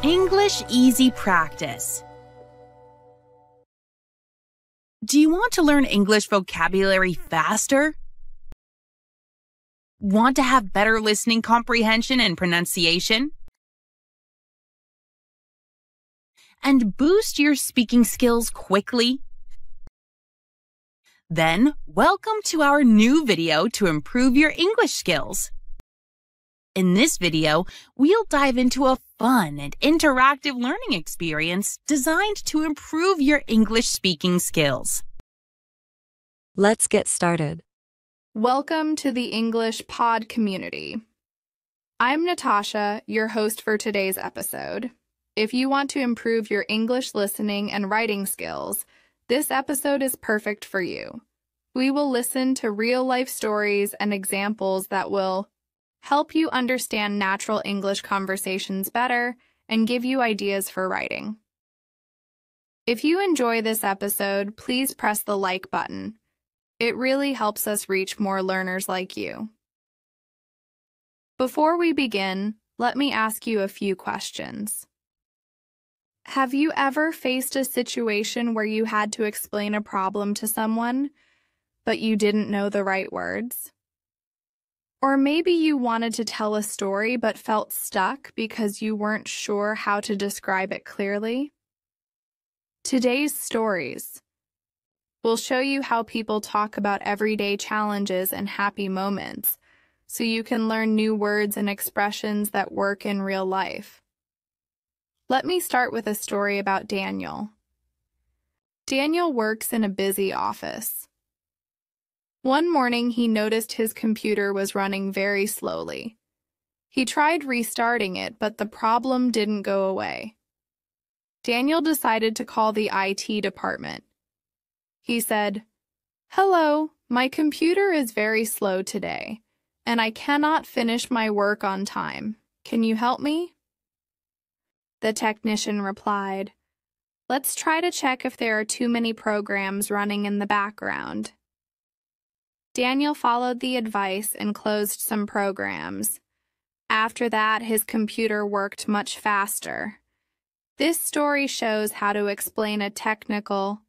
English Easy Practice. Do you want to learn English vocabulary faster? Want to have better listening comprehension and pronunciation? And boost your speaking skills quickly? Then, welcome to our new video to improve your English skills. In this video, we'll dive into a fun and interactive learning experience designed to improve your English speaking skills. Let's get started. Welcome to the English Pod community. I'm Natasha, your host for today's episode. If you want to improve your English listening and writing skills, this episode is perfect for you. We will listen to real-life stories and examples that will help you understand natural English conversations better and give you ideas for writing. If you enjoy this episode, please press the like button. It really helps us reach more learners like you. Before we begin, let me ask you a few questions. Have you ever faced a situation where you had to explain a problem to someone, but you didn't know the right words? Or maybe you wanted to tell a story but felt stuck because you weren't sure how to describe it clearly? Today's stories will show you how people talk about everyday challenges and happy moments, so you can learn new words and expressions that work in real life. Let me start with a story about Daniel. Daniel works in a busy office. One morning, he noticed his computer was running very slowly. He tried restarting it, but the problem didn't go away. Daniel decided to call the IT department. He said, "Hello, my computer is very slow today, and I cannot finish my work on time. Can you help me?" The technician replied, "Let's try to check if there are too many programs running in the background." Daniel followed the advice and closed some programs. After that, his computer worked much faster. This story shows how to explain a technical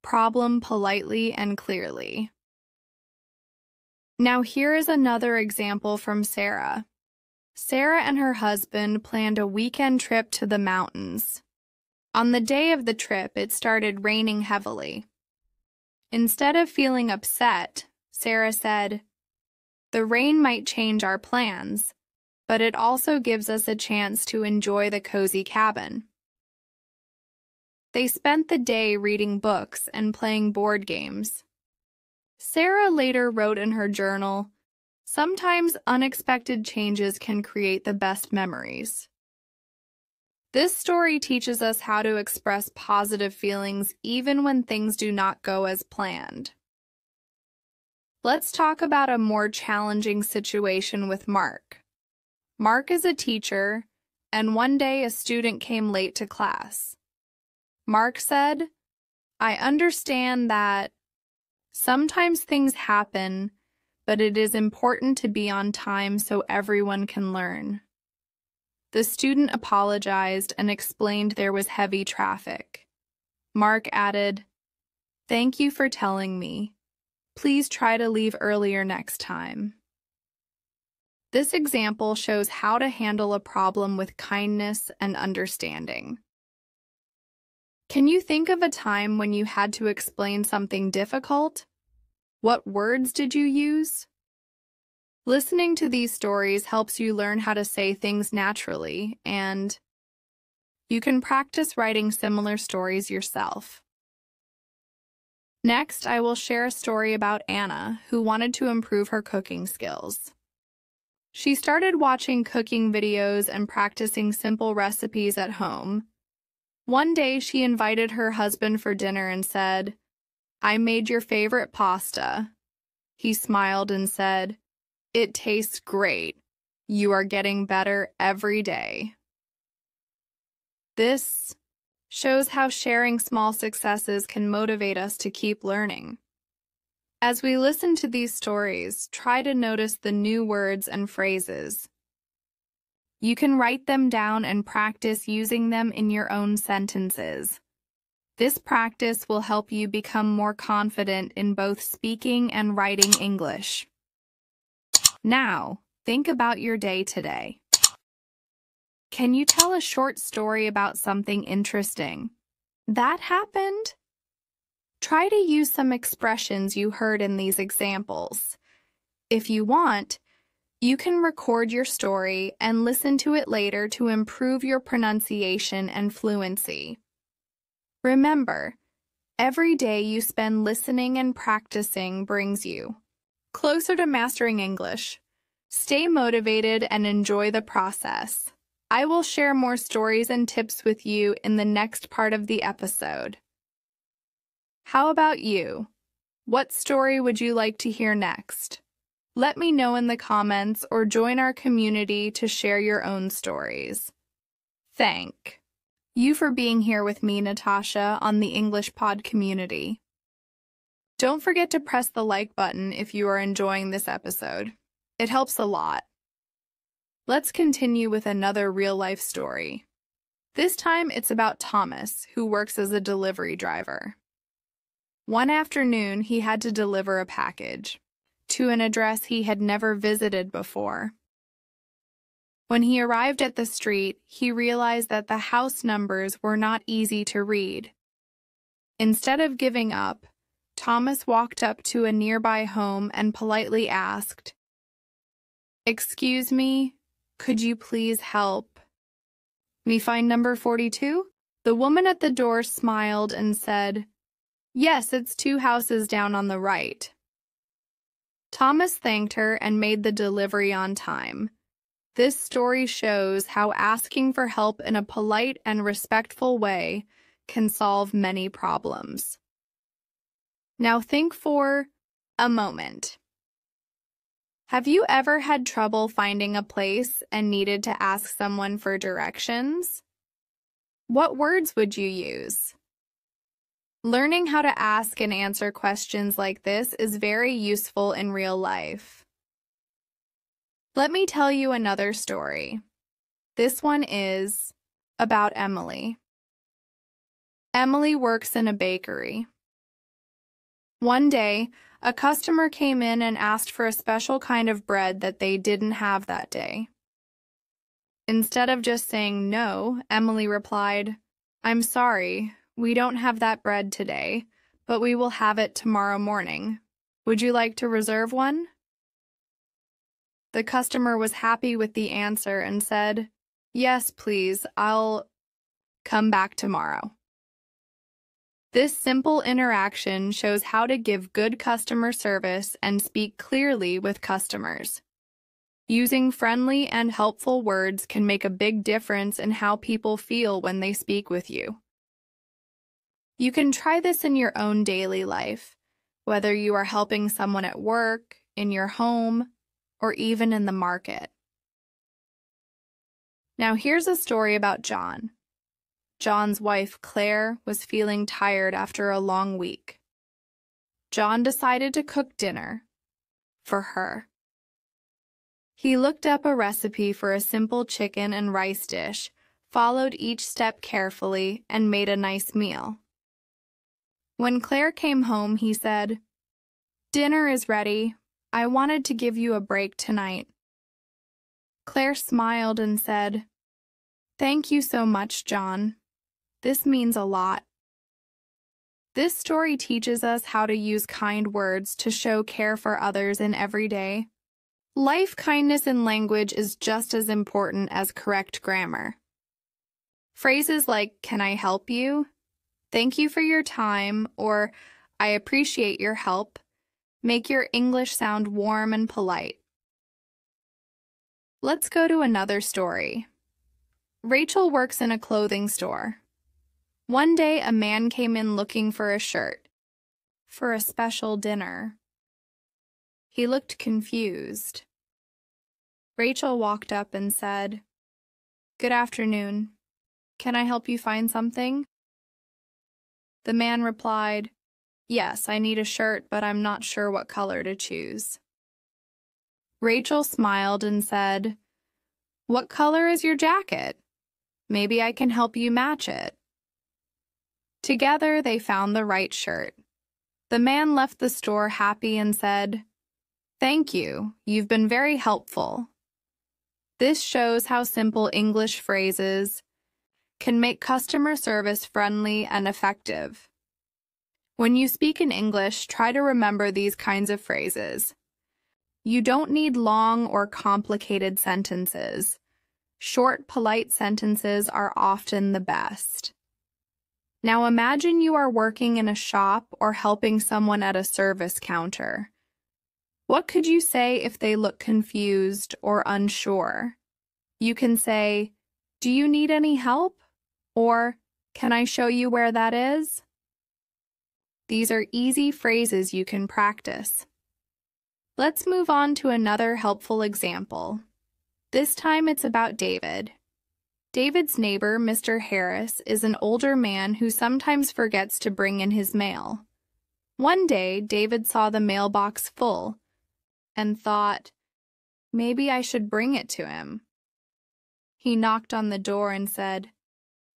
problem politely and clearly. Now here is another example from Sarah. Sarah and her husband planned a weekend trip to the mountains. On the day of the trip, it started raining heavily. Instead of feeling upset, Sarah said, "The rain might change our plans, but it also gives us a chance to enjoy the cozy cabin." They spent the day reading books and playing board games. Sarah later wrote in her journal, "Sometimes unexpected changes can create the best memories." This story teaches us how to express positive feelings even when things do not go as planned. Let's talk about a more challenging situation with Mark. Mark is a teacher, and one day a student came late to class. Mark said, "I understand that sometimes things happen, but it is important to be on time so everyone can learn." The student apologized and explained there was heavy traffic. Mark added, "Thank you for telling me. Please try to leave earlier next time." This example shows how to handle a problem with kindness and understanding. Can you think of a time when you had to explain something difficult? What words did you use? Listening to these stories helps you learn how to say things naturally, and you can practice writing similar stories yourself. Next, I will share a story about Anna, who wanted to improve her cooking skills. She started watching cooking videos and practicing simple recipes at home. One day, she invited her husband for dinner and said, "I made your favorite pasta." He smiled and said, "It tastes great. You are getting better every day." This shows how sharing small successes can motivate us to keep learning. As we listen to these stories, try to notice the new words and phrases. You can write them down and practice using them in your own sentences. This practice will help you become more confident in both speaking and writing English. Now, think about your day today. Can you tell a short story about something interesting that happened? Try to use some expressions you heard in these examples. If you want, you can record your story and listen to it later to improve your pronunciation and fluency. Remember, every day you spend listening and practicing brings you closer to mastering English. Stay motivated and enjoy the process. I will share more stories and tips with you in the next part of the episode. How about you? What story would you like to hear next? Let me know in the comments or join our community to share your own stories. Thank you for being here with me, Natasha, on the English Pod community. Don't forget to press the like button if you are enjoying this episode. It helps a lot. Let's continue with another real-life story. This time it's about Thomas, who works as a delivery driver. One afternoon, he had to deliver a package to an address he had never visited before. When he arrived at the street, he realized that the house numbers were not easy to read. Instead of giving up, Thomas walked up to a nearby home and politely asked, "Excuse me, could you please help me find number 42? The woman at the door smiled and said, "Yes, it's 2 houses down on the right." Thomas thanked her and made the delivery on time. This story shows how asking for help in a polite and respectful way can solve many problems. Now think for a moment. Have you ever had trouble finding a place and needed to ask someone for directions? What words would you use? Learning how to ask and answer questions like this is very useful in real life. Let me tell you another story. This one is about Emily. Emily works in a bakery. One day, a customer came in and asked for a special kind of bread that they didn't have that day. Instead of just saying no, Emily replied, "I'm sorry, we don't have that bread today, but we will have it tomorrow morning. Would you like to reserve one?" The customer was happy with the answer and said, "Yes, please, I'll come back tomorrow." This simple interaction shows how to give good customer service and speak clearly with customers. Using friendly and helpful words can make a big difference in how people feel when they speak with you. You can try this in your own daily life, whether you are helping someone at work, in your home, or even in the market. Now here's a story about John. John's wife, Claire, was feeling tired after a long week. John decided to cook dinner for her. He looked up a recipe for a simple chicken and rice dish, followed each step carefully, and made a nice meal. When Claire came home, he said, "Dinner is ready. I wanted to give you a break tonight." Claire smiled and said, "Thank you so much, John. This means a lot." This story teaches us how to use kind words to show care for others in every day. Life, kindness, and language is just as important as correct grammar. Phrases like, "Can I help you?" "Thank you for your time," or "I appreciate your help," make your English sound warm and polite. Let's go to another story. Rachel works in a clothing store. One day, a man came in looking for a shirt for a special dinner. He looked confused. Rachel walked up and said, "Good afternoon. Can I help you find something?" The man replied, Yes, I need a shirt, but I'm not sure what color to choose. Rachel smiled and said, "What color is your jacket? Maybe I can help you match it." Together, they found the right shirt. The man left the store happy and said, "Thank you. You've been very helpful." This shows how simple English phrases can make customer service friendly and effective. When you speak in English, try to remember these kinds of phrases. You don't need long or complicated sentences. Short, polite sentences are often the best. Now imagine you are working in a shop or helping someone at a service counter. What could you say if they look confused or unsure? You can say, "Do you need any help?" Or, "Can I show you where that is?" These are easy phrases you can practice. Let's move on to another helpful example. This time it's about David. David's neighbor, Mr. Harris, is an older man who sometimes forgets to bring in his mail. One day, David saw the mailbox full and thought, maybe I should bring it to him. He knocked on the door and said,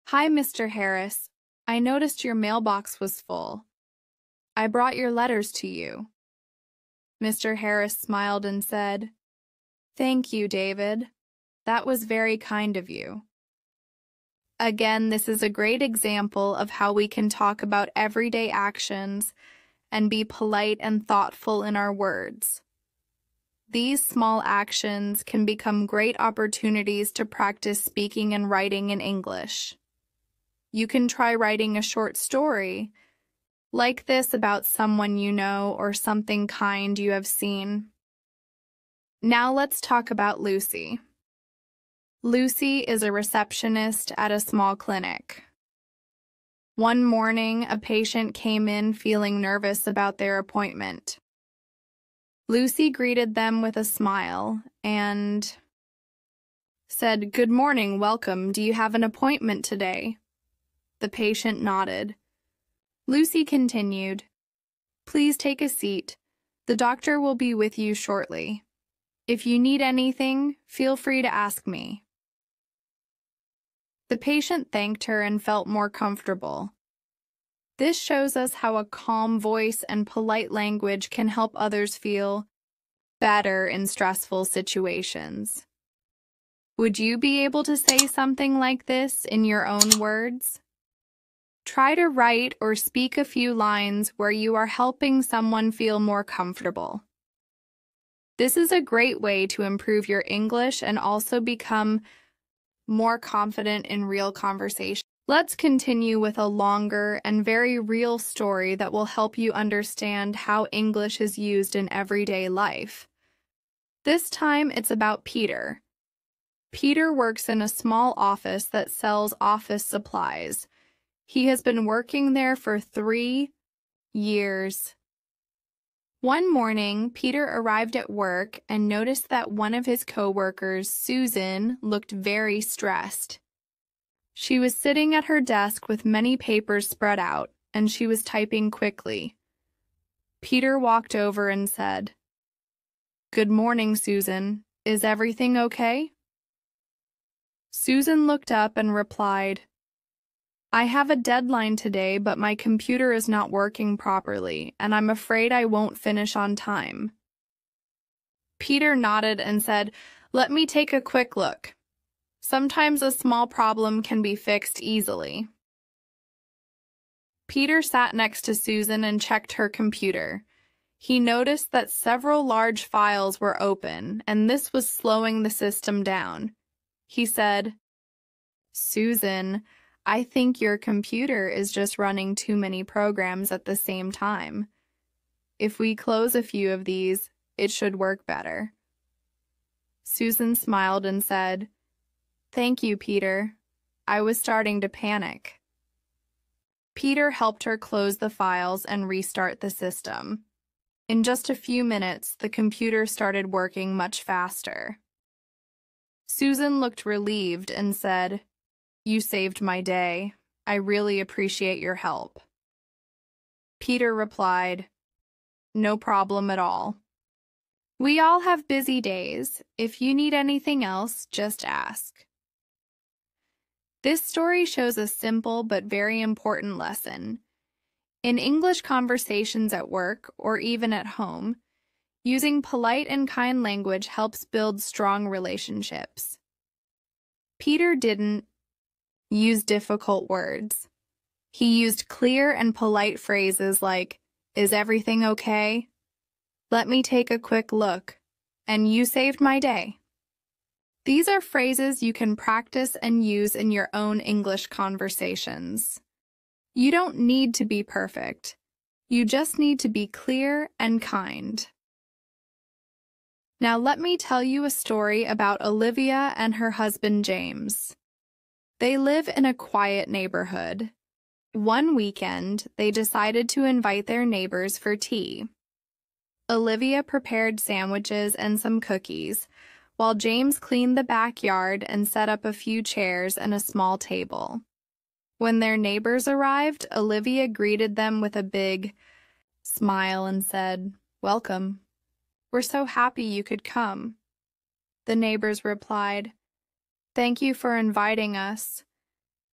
"Hi, Mr. Harris. I noticed your mailbox was full. I brought your letters to you." Mr. Harris smiled and said, "Thank you, David. That was very kind of you." Again, this is a great example of how we can talk about everyday actions and be polite and thoughtful in our words. These small actions can become great opportunities to practice speaking and writing in English. You can try writing a short story like this about someone you know or something kind you have seen. Now let's talk about Lucy. Lucy is a receptionist at a small clinic. One morning, a patient came in feeling nervous about their appointment. Lucy greeted them with a smile and said, "Good morning, welcome. Do you have an appointment today?" The patient nodded. Lucy continued, "Please take a seat. The doctor will be with you shortly. If you need anything, feel free to ask me." The patient thanked her and felt more comfortable. This shows us how a calm voice and polite language can help others feel better in stressful situations. Would you be able to say something like this in your own words? Try to write or speak a few lines where you are helping someone feel more comfortable. This is a great way to improve your English and also become more confident in real conversation. Let's continue with a longer and very real story that will help you understand how English is used in everyday life. This time it's about Peter. Peter works in a small office that sells office supplies. He has been working there for 3 years. One morning, Peter arrived at work and noticed that one of his coworkers, Susan, looked very stressed. She was sitting at her desk with many papers spread out, and she was typing quickly. Peter walked over and said, "Good morning, Susan. Is everything okay?" Susan looked up and replied, "I have a deadline today, but my computer is not working properly, and I'm afraid I won't finish on time." Peter nodded and said, "Let me take a quick look. Sometimes a small problem can be fixed easily." Peter sat next to Susan and checked her computer. He noticed that several large files were open, and this was slowing the system down. He said, "Susan, I think your computer is just running too many programs at the same time. If we close a few of these, it should work better." Susan smiled and said, "Thank you, Peter. I was starting to panic." Peter helped her close the files and restart the system. In just a few minutes, the computer started working much faster. Susan looked relieved and said, "You saved my day. I really appreciate your help." Peter replied, "No problem at all. We all have busy days. If you need anything else, just ask." This story shows a simple but very important lesson. In English conversations at work or even at home, using polite and kind language helps build strong relationships. Peter didn't use difficult words. He used clear and polite phrases like, "Is everything okay? Let me take a quick look," and "You saved my day." These are phrases you can practice and use in your own English conversations. You don't need to be perfect. You just need to be clear and kind. Now let me tell you a story about Olivia and her husband James. They live in a quiet neighborhood. One weekend, they decided to invite their neighbors for tea. Olivia prepared sandwiches and some cookies, while James cleaned the backyard and set up a few chairs and a small table. When their neighbors arrived, Olivia greeted them with a big smile and said, "Welcome. We're so happy you could come." The neighbors replied, "Thank you for inviting us.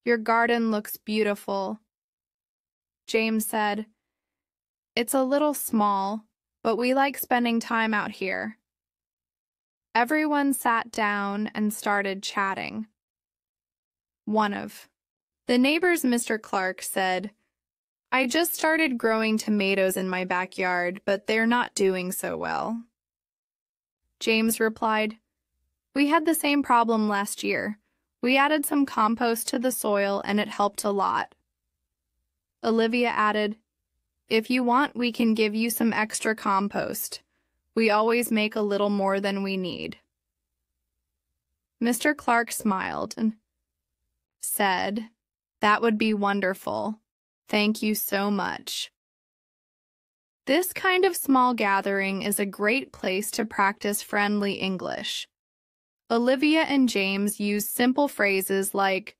Your garden looks beautiful." James said, "It's a little small, but we like spending time out here." Everyone sat down and started chatting. One of the neighbors, Mr. Clark, said, "I just started growing tomatoes in my backyard, but they're not doing so well." James replied, "We had the same problem last year. We added some compost to the soil and it helped a lot." Olivia added, "If you want, we can give you some extra compost. We always make a little more than we need." Mr. Clark smiled and said, "That would be wonderful. Thank you so much." This kind of small gathering is a great place to practice friendly English. Olivia and James use simple phrases like,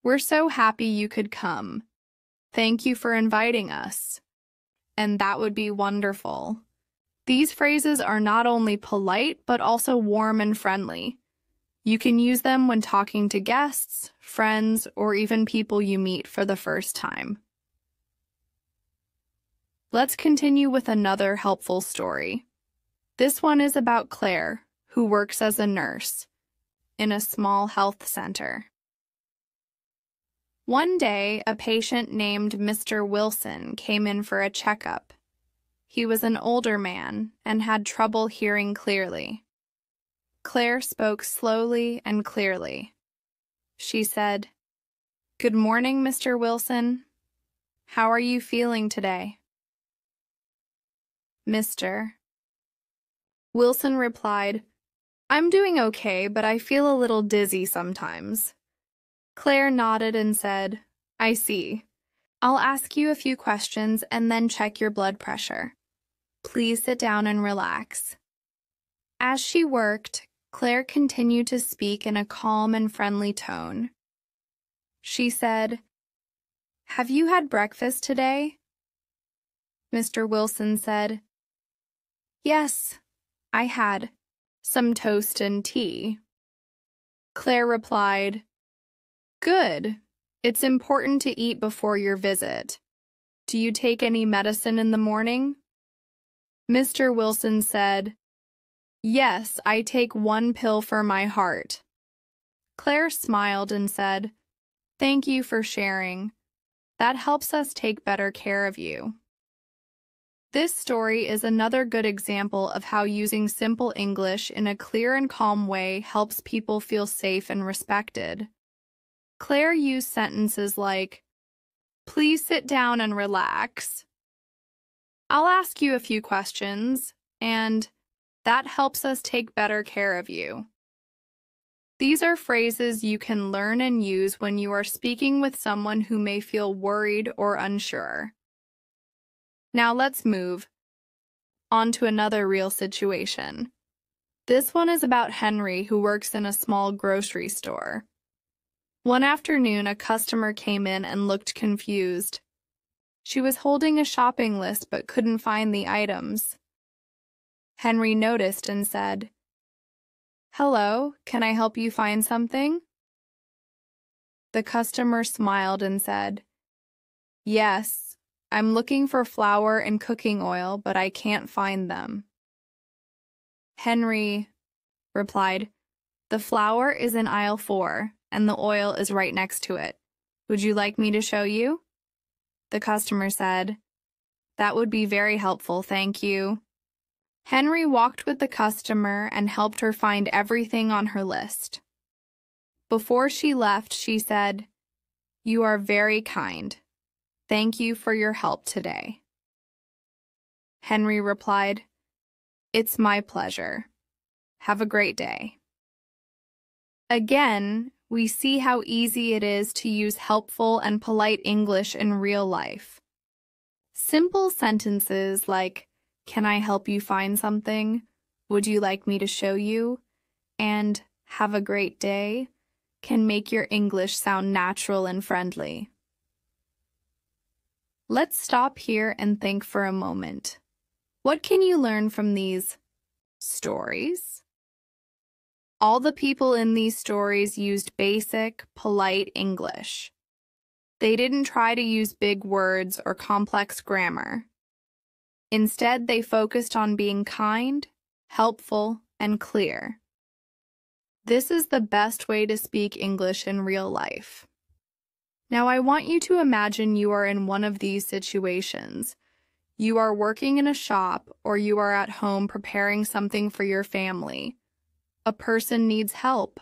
"We're so happy you could come. Thank you for inviting us," and "That would be wonderful." These phrases are not only polite, but also warm and friendly. You can use them when talking to guests, friends, or even people you meet for the first time. Let's continue with another helpful story. This one is about Claire, who works as a nurse in a small health center. One day, a patient named Mr. Wilson came in for a checkup. He was an older man and had trouble hearing clearly. Claire spoke slowly and clearly. She said, "Good morning, Mr. Wilson. How are you feeling today?" Mr. Wilson replied, "I'm doing okay, but I feel a little dizzy sometimes." Claire nodded and said, "I see. I'll ask you a few questions and then check your blood pressure. Please sit down and relax." As she worked, Claire continued to speak in a calm and friendly tone. She said, "Have you had breakfast today?" Mr. Wilson said, "Yes, I had some toast and tea." Claire replied, "Good. It's important to eat before your visit. Do you take any medicine in the morning?" Mr. Wilson said, "Yes, I take one pill for my heart." Claire smiled and said, "Thank you for sharing. That helps us take better care of you." This story is another good example of how using simple English in a clear and calm way helps people feel safe and respected. Claire used sentences like, "Please sit down and relax. I'll ask you a few questions," and "That helps us take better care of you." These are phrases you can learn and use when you are speaking with someone who may feel worried or unsure. Now let's move on to another real situation. This one is about Henry, who works in a small grocery store. One afternoon, a customer came in and looked confused. She was holding a shopping list but couldn't find the items. Henry noticed and said, "Hello, can I help you find something?" The customer smiled and said, "Yes, I'm looking for flour and cooking oil, but I can't find them." Henry replied, "The flour is in aisle 4, and the oil is right next to it. Would you like me to show you?" The customer said, "That would be very helpful, thank you." Henry walked with the customer and helped her find everything on her list. Before she left, she said, "You are very kind. Thank you for your help today." Henry replied, "It's my pleasure. Have a great day." Again, we see how easy it is to use helpful and polite English in real life. Simple sentences like, "Can I help you find something?" "Would you like me to show you?" and "Have a great day" can make your English sound natural and friendly. Let's stop here and think for a moment. What can you learn from these stories? All the people in these stories used basic, polite English. They didn't try to use big words or complex grammar. Instead, they focused on being kind, helpful, and clear. This is the best way to speak English in real life. Now, I want you to imagine you are in one of these situations. You are working in a shop, or you are at home preparing something for your family. A person needs help.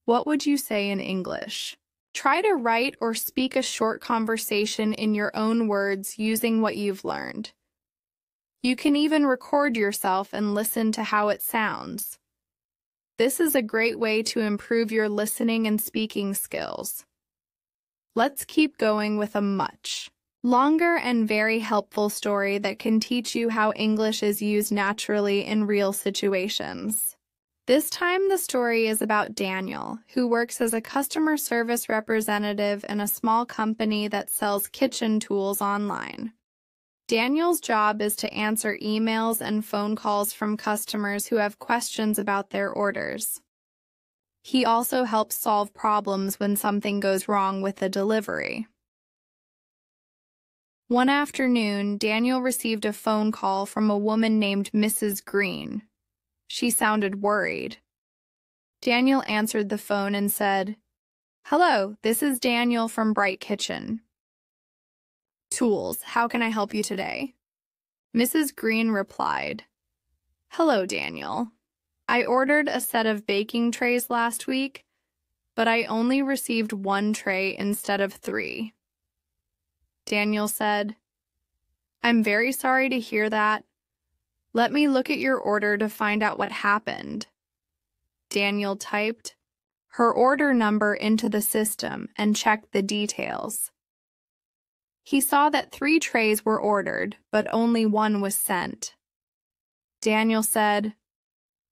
What would you say in English? Try to write or speak a short conversation in your own words using what you've learned. You can even record yourself and listen to how it sounds. This is a great way to improve your listening and speaking skills. Let's keep going with a much longer and very helpful story that can teach you how English is used naturally in real situations. This time the story is about Daniel, who works as a customer service representative in a small company that sells kitchen tools online. Daniel's job is to answer emails and phone calls from customers who have questions about their orders. He also helps solve problems when something goes wrong with a delivery. One afternoon, Daniel received a phone call from a woman named Mrs. Green. She sounded worried. Daniel answered the phone and said, "Hello, this is Daniel from Bright Kitchen Tools. How can I help you today?" Mrs. Green replied, "Hello, Daniel. I ordered a set of baking trays last week, but I only received 1 tray instead of 3. Daniel said, "I'm very sorry to hear that. Let me look at your order to find out what happened." Daniel typed her order number into the system and checked the details. He saw that 3 trays were ordered, but only 1 was sent. Daniel said,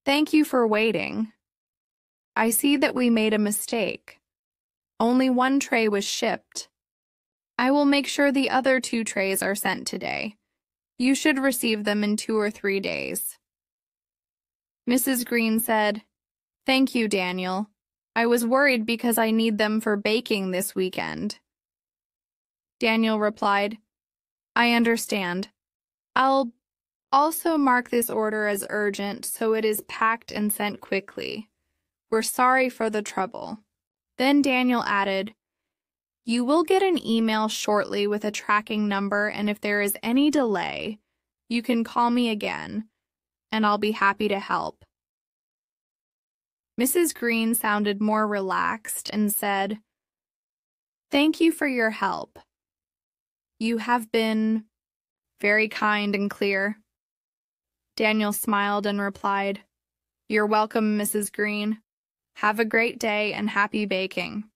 "Thank you for waiting. I see that we made a mistake. Only 1 tray was shipped. I will make sure the other 2 trays are sent today. You should receive them in 2 or 3 days." Mrs. Green said, "Thank you, Daniel. I was worried because I need them for baking this weekend." Daniel replied, "I understand. I'll also mark this order as urgent so it is packed and sent quickly. We're sorry for the trouble." Then Daniel added, "You will get an email shortly with a tracking number, and if there is any delay, you can call me again, and I'll be happy to help." Mrs. Green sounded more relaxed and said, "Thank you for your help. You have been very kind and clear." Daniel smiled and replied, "You're welcome, Mrs. Green. Have a great day and happy baking."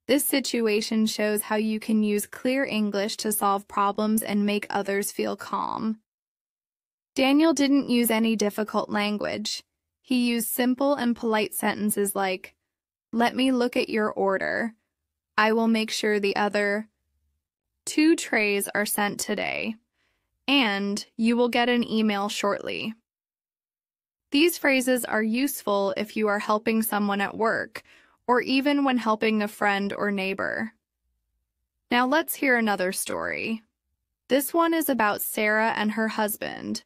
This situation shows how you can use clear English to solve problems and make others feel calm. Daniel didn't use any difficult language. He used simple and polite sentences like, "Let me look at your order. I will make sure the other 2 trays are sent today, and you will get an email shortly. These phrases are useful if you are helping someone at work or even when helping a friend or neighbor. Now let's hear another story. This one is about Sarah and her husband,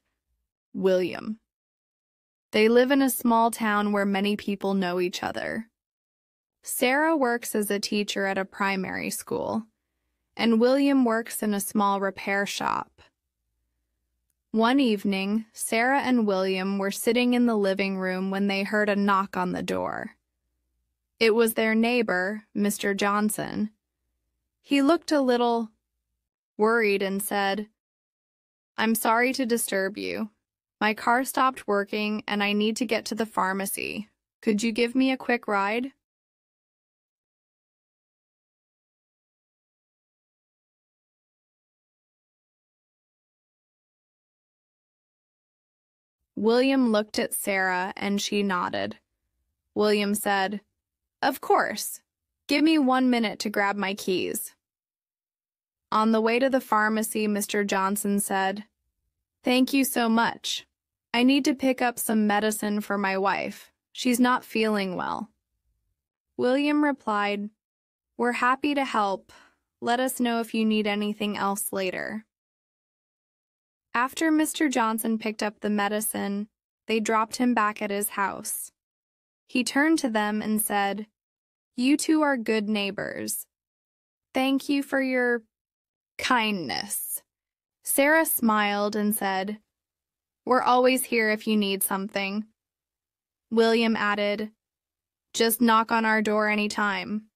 William. They live in a small town where many people know each other. Sarah works as a teacher at a primary school, and William works in a small repair shop. One evening, Sarah and William were sitting in the living room when they heard a knock on the door. It was their neighbor, Mr. Johnson. He looked a little worried and said, "I'm sorry to disturb you. My car stopped working and I need to get to the pharmacy. Could you give me a quick ride?" William looked at Sarah and she nodded. William said, "Of course. Give me 1 minute to grab my keys." On the way to the pharmacy, Mr. Johnson said, "Thank you so much. I need to pick up some medicine for my wife. She's not feeling well." William replied, "We're happy to help. Let us know if you need anything else later." After Mr. Johnson picked up the medicine, they dropped him back at his house. He turned to them and said, "You two are good neighbors. Thank you for your kindness." Sarah smiled and said, "We're always here if you need something." William added, "Just knock on our door anytime."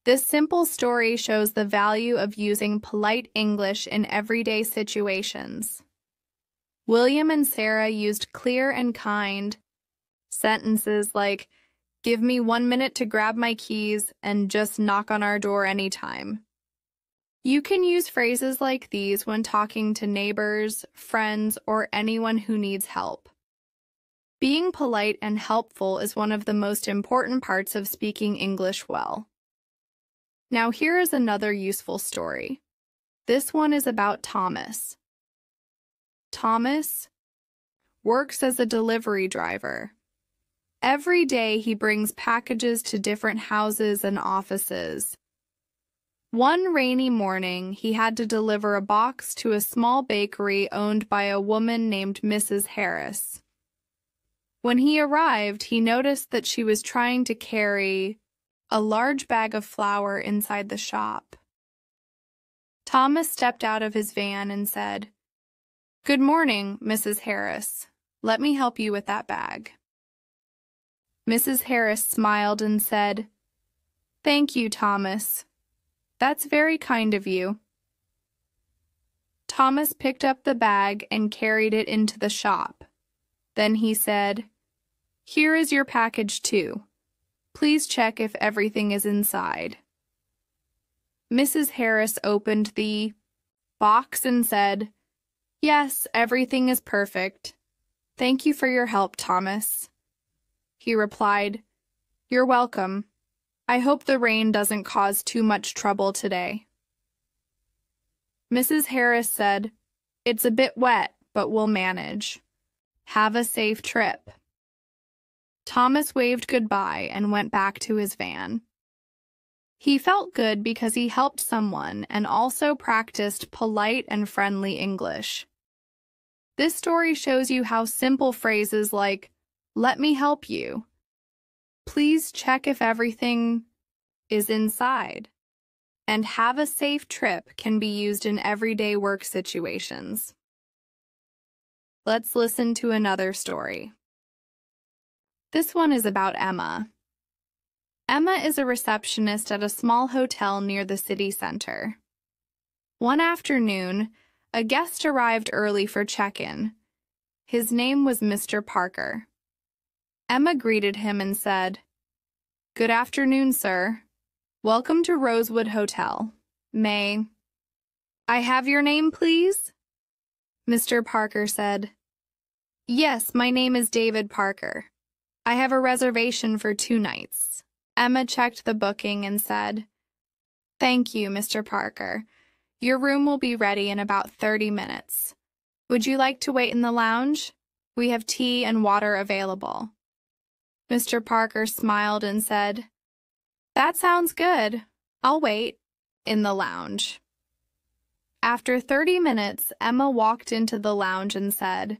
This simple story shows the value of using polite English in everyday situations. William and Sarah used clear and kind sentences like, "Give me 1 minute to grab my keys," and "Just knock on our door anytime." You can use phrases like these when talking to neighbors, friends, or anyone who needs help. Being polite and helpful is one of the most important parts of speaking English well. Now here is another useful story. This one is about Thomas. Thomas works as a delivery driver. Every day he brings packages to different houses and offices. One rainy morning, he had to deliver a box to a small bakery owned by a woman named Mrs. Harris. When he arrived, he noticed that she was trying to carry a large bag of flour inside the shop. Thomas stepped out of his van and said, "Good morning, Mrs. Harris. Let me help you with that bag." Mrs. Harris smiled and said, "Thank you, Thomas. That's very kind of you." Thomas picked up the bag and carried it into the shop. Then he said, "Here is your package too. Please check if everything is inside." Mrs. Harris opened the box and said, "Yes, everything is perfect. Thank you for your help, Thomas." He replied, "You're welcome. I hope the rain doesn't cause too much trouble today." Mrs. Harris said, "It's a bit wet, but we'll manage. Have a safe trip." Thomas waved goodbye and went back to his van. He felt good because he helped someone and also practiced polite and friendly English. This story shows you how simple phrases like, "Let me help you," "Please check if everything is inside," and "Have a safe trip" can be used in everyday work situations. Let's listen to another story. This one is about Emma. Emma is a receptionist at a small hotel near the city center. One afternoon, a guest arrived early for check-in. His name was Mr. Parker. Emma greeted him and said, "Good afternoon, sir. Welcome to Rosewood Hotel. May I have your name, please?" Mr. Parker said, "Yes, my name is David Parker. I have a reservation for 2 nights." Emma checked the booking and said, Thank you, Mr. Parker. Your room will be ready in about 30 minutes. Would you like to wait in the lounge? We have tea and water available. Mr. Parker smiled and said, That sounds good. I'll wait in the lounge. After 30 minutes, Emma walked into the lounge and said,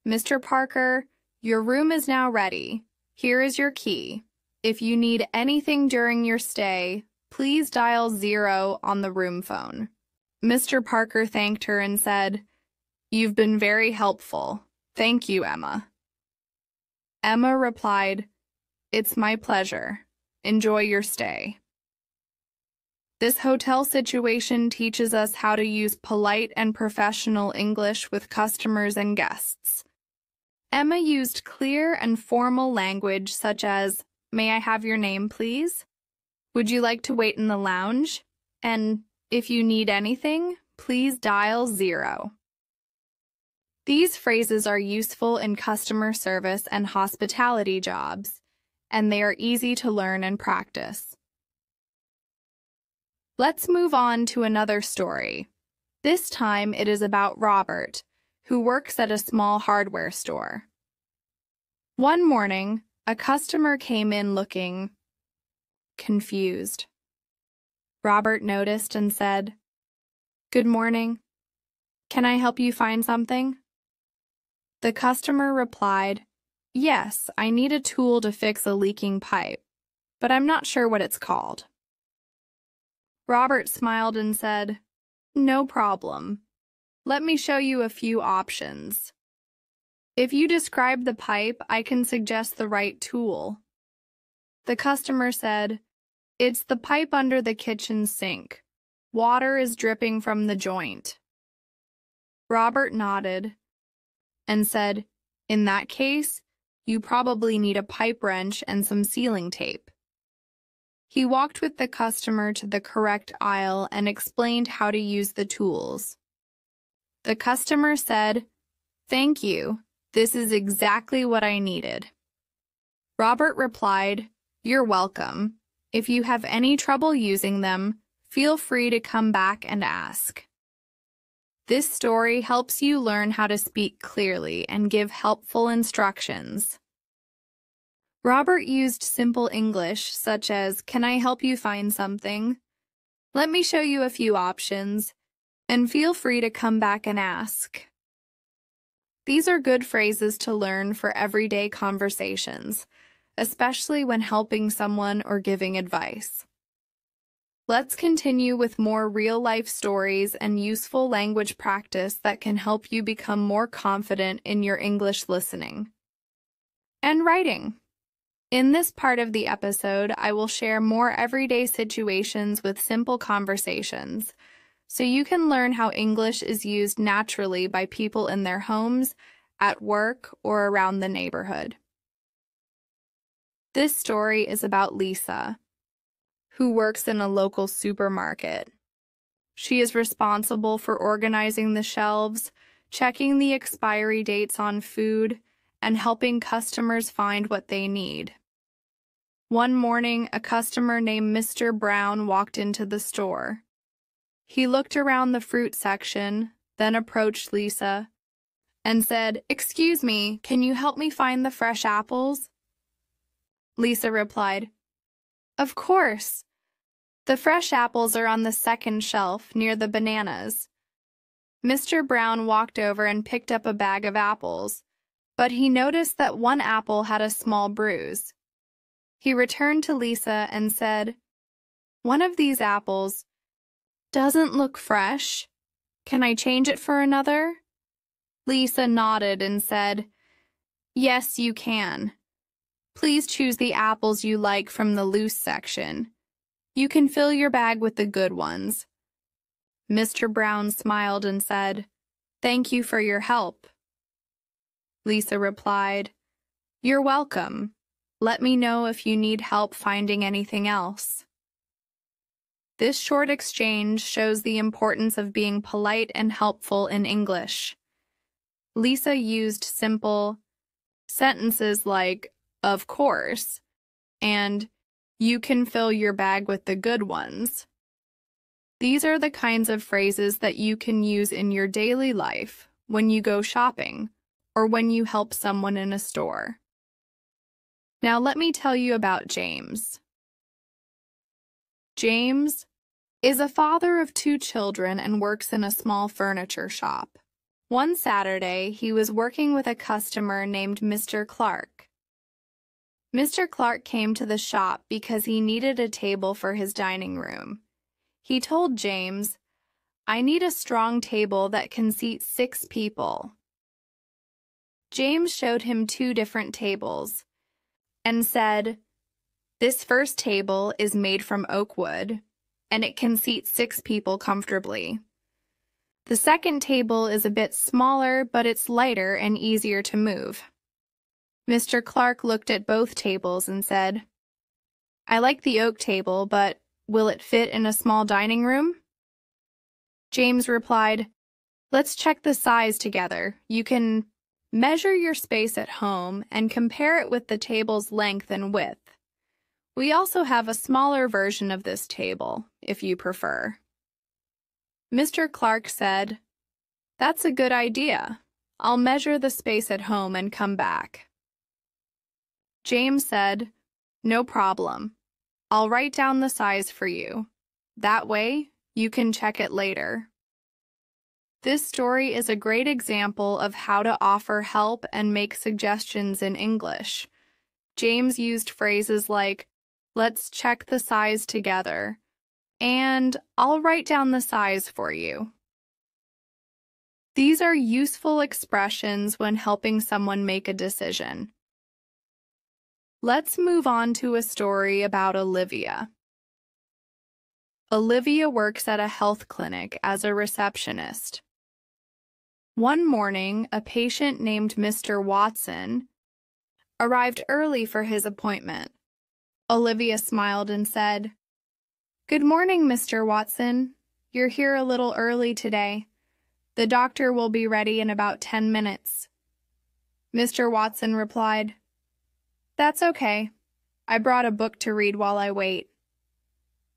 Mr. Parker, your room is now ready. Here is your key. If you need anything during your stay, please dial 0 on the room phone. Mr. Parker thanked her and said, You've been very helpful. Thank you, Emma. Emma replied, It's my pleasure. Enjoy your stay. This hotel situation teaches us how to use polite and professional English with customers and guests. Emma used clear and formal language such as, May I have your name, please? Would you like to wait in the lounge? And if you need anything, please dial 0. These phrases are useful in customer service and hospitality jobs, and they are easy to learn and practice. Let's move on to another story. This time it is about Robert, who works at a small hardware store. One morning, a customer came in looking confused. Robert noticed and said, Good morning. Can I help you find something? The customer replied, Yes, I need a tool to fix a leaking pipe, but I'm not sure what it's called. Robert smiled and said, No problem. Let me show you a few options. If you describe the pipe, I can suggest the right tool. The customer said, It's the pipe under the kitchen sink. Water is dripping from the joint. Robert nodded and said, In that case, you probably need a pipe wrench and some sealing tape. He walked with the customer to the correct aisle and explained how to use the tools. The customer said, Thank you. This is exactly what I needed. Robert replied, You're welcome. If you have any trouble using them, feel free to come back and ask. This story helps you learn how to speak clearly and give helpful instructions. Robert used simple English such as, Can I help you find something? Let me show you a few options, and feel free to come back and ask. These are good phrases to learn for everyday conversations, especially when helping someone or giving advice. Let's continue with more real-life stories and useful language practice that can help you become more confident in your English listening and writing. In this part of the episode, I will share more everyday situations with simple conversations, so you can learn how English is used naturally by people in their homes, at work, or around the neighborhood. This story is about Lisa, who works in a local supermarket. She is responsible for organizing the shelves, checking the expiry dates on food, and helping customers find what they need. One morning, a customer named Mr. Brown walked into the store. He looked around the fruit section, then approached Lisa and said, Excuse me, can you help me find the fresh apples? Lisa replied, Of course. The fresh apples are on the second shelf near the bananas. Mr. Brown walked over and picked up a bag of apples, but he noticed that one apple had a small bruise. He returned to Lisa and said, One of these apples doesn't look fresh. Can I change it for another? Lisa nodded and said, Yes, you can. Please choose the apples you like from the loose section. You can fill your bag with the good ones. Mr. Brown smiled and said, Thank you for your help. Lisa replied, You're welcome. Let me know if you need help finding anything else. This short exchange shows the importance of being polite and helpful in English. Lisa used simple sentences like, Of course, and You can fill your bag with the good ones. These are the kinds of phrases that you can use in your daily life when you go shopping or when you help someone in a store. Now let me tell you about James. James is a father of 2 children and works in a small furniture shop. One Saturday, he was working with a customer named Mr. Clark. Mr. Clark came to the shop because he needed a table for his dining room. He told James, "I need a strong table that can seat 6 people." James showed him 2 different tables and said, "This first table is made from oak wood, and it can seat 6 people comfortably. The second table is a bit smaller, but it's lighter and easier to move." Mr. Clark looked at both tables and said, "I like the oak table, but will it fit in a small dining room?" James replied, "Let's check the size together. You can measure your space at home and compare it with the table's length and width. We also have a smaller version of this table, if you prefer." Mr. Clark said, "That's a good idea. I'll measure the space at home and come back." James said, "No problem. I'll write down the size for you. That way, you can check it later." This story is a great example of how to offer help and make suggestions in English. James used phrases like, "Let's check the size together," and "I'll write down the size for you." These are useful expressions when helping someone make a decision. Let's move on to a story about Olivia. Olivia works at a health clinic as a receptionist. One morning, a patient named Mr. Watson arrived early for his appointment. Olivia smiled and said, "Good morning, Mr. Watson. You're here a little early today. The doctor will be ready in about 10 minutes. Mr. Watson replied, "That's okay. I brought a book to read while I wait."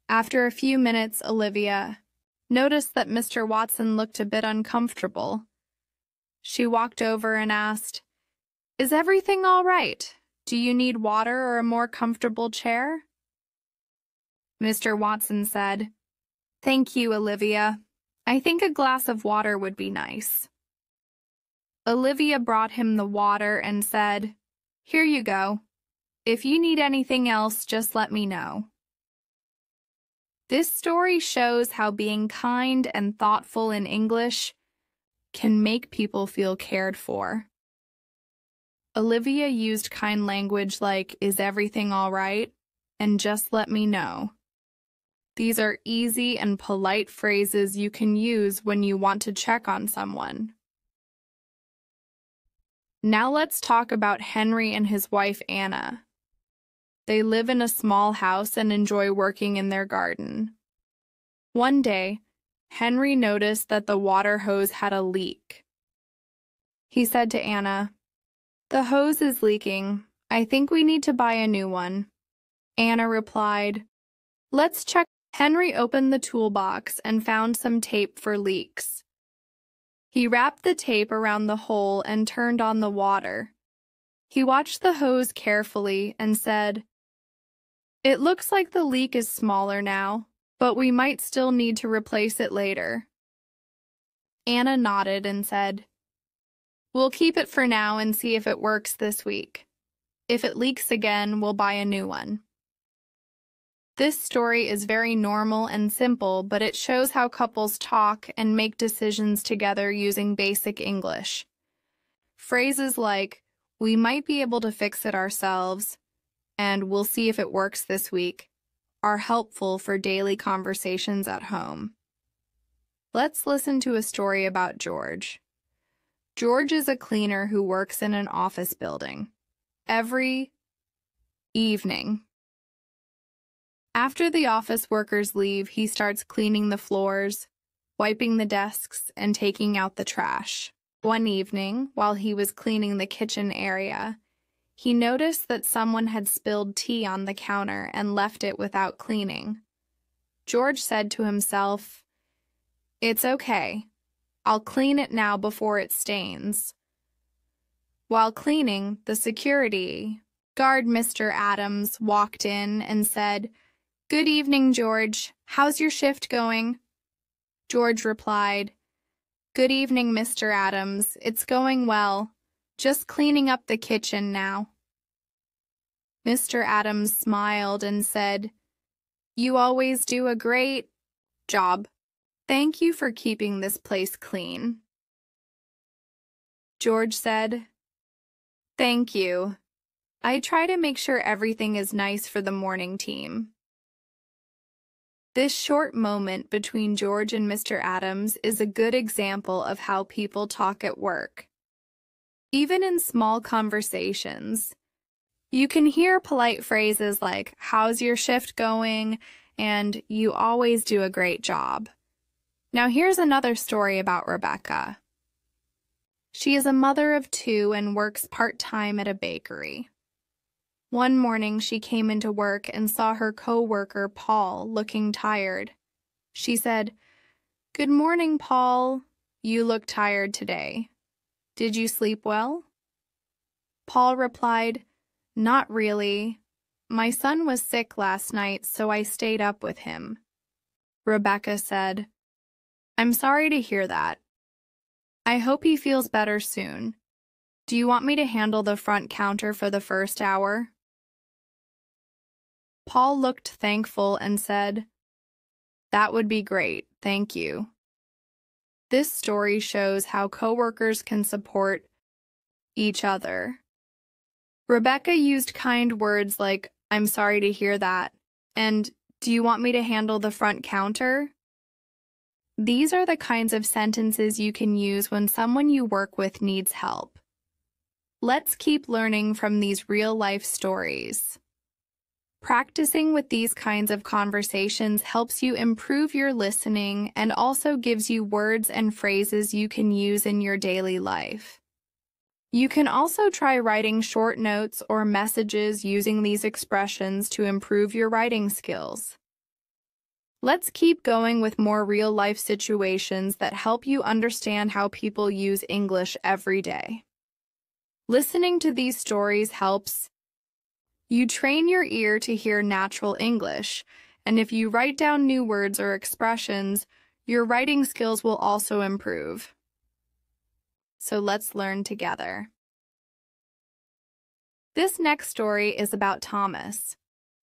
After a few minutes, Olivia noticed that Mr. Watson looked a bit uncomfortable. She walked over and asked, "Is everything all right? Do you need water or a more comfortable chair?" Mr. Watson said, "Thank you, Olivia. I think a glass of water would be nice." Olivia brought him the water and said, "Here you go. If you need anything else, just let me know." This story shows how being kind and thoughtful in English can make people feel cared for. Olivia used kind language like, "Is everything all right?" and "Just let me know." These are easy and polite phrases you can use when you want to check on someone. Now let's talk about Henry and his wife Anna. They live in a small house and enjoy working in their garden. One day, Henry noticed that the water hose had a leak. He said to Anna, "The hose is leaking. I think we need to buy a new one." Anna replied, "Let's check." Henry opened the toolbox and found some tape for leaks. He wrapped the tape around the hole and turned on the water. He watched the hose carefully and said, "It looks like the leak is smaller now, but we might still need to replace it later." Anna nodded and said, "We'll keep it for now and see if it works this week. If it leaks again, we'll buy a new one." This story is very normal and simple, but it shows how couples talk and make decisions together using basic English. Phrases like, "We might be able to fix it ourselves," and "We'll see if it works this week," are helpful for daily conversations at home. Let's listen to a story about George. George is a cleaner who works in an office building. Every evening, after the office workers leave, he starts cleaning the floors, wiping the desks, and taking out the trash. One evening, while he was cleaning the kitchen area, he noticed that someone had spilled tea on the counter and left it without cleaning. George said to himself, "It's okay. I'll clean it now before it stains." While cleaning, the security guard, Mr. Adams, walked in and said, "Good evening, George. How's your shift going?" George replied, "Good evening, Mr. Adams. It's going well. Just cleaning up the kitchen now." Mr. Adams smiled and said, "You always do a great job. Thank you for keeping this place clean." George said, "Thank you. I try to make sure everything is nice for the morning team." This short moment between George and Mr. Adams is a good example of how people talk at work. Even in small conversations, you can hear polite phrases like, "How's your shift going?" and "You always do a great job." Now here's another story about Rebecca. She is a mother of 2 and works part-time at a bakery. One morning, she came into work and saw her co-worker, Paul, looking tired. She said, "Good morning, Paul. You look tired today. Did you sleep well?" Paul replied, "Not really. My son was sick last night, so I stayed up with him." Rebecca said, "I'm sorry to hear that. I hope he feels better soon. Do you want me to handle the front counter for the first hour?" Paul looked thankful and said, "That would be great, thank you." This story shows how coworkers can support each other. Rebecca used kind words like, "I'm sorry to hear that," and "Do you want me to handle the front counter?" These are the kinds of sentences you can use when someone you work with needs help. Let's keep learning from these real-life stories. Practicing with these kinds of conversations helps you improve your listening and also gives you words and phrases you can use in your daily life. You can also try writing short notes or messages using these expressions to improve your writing skills. Let's keep going with more real-life situations that help you understand how people use English every day. Listening to these stories helps you train your ear to hear natural English, and if you write down new words or expressions, your writing skills will also improve. So let's learn together. This next story is about Thomas.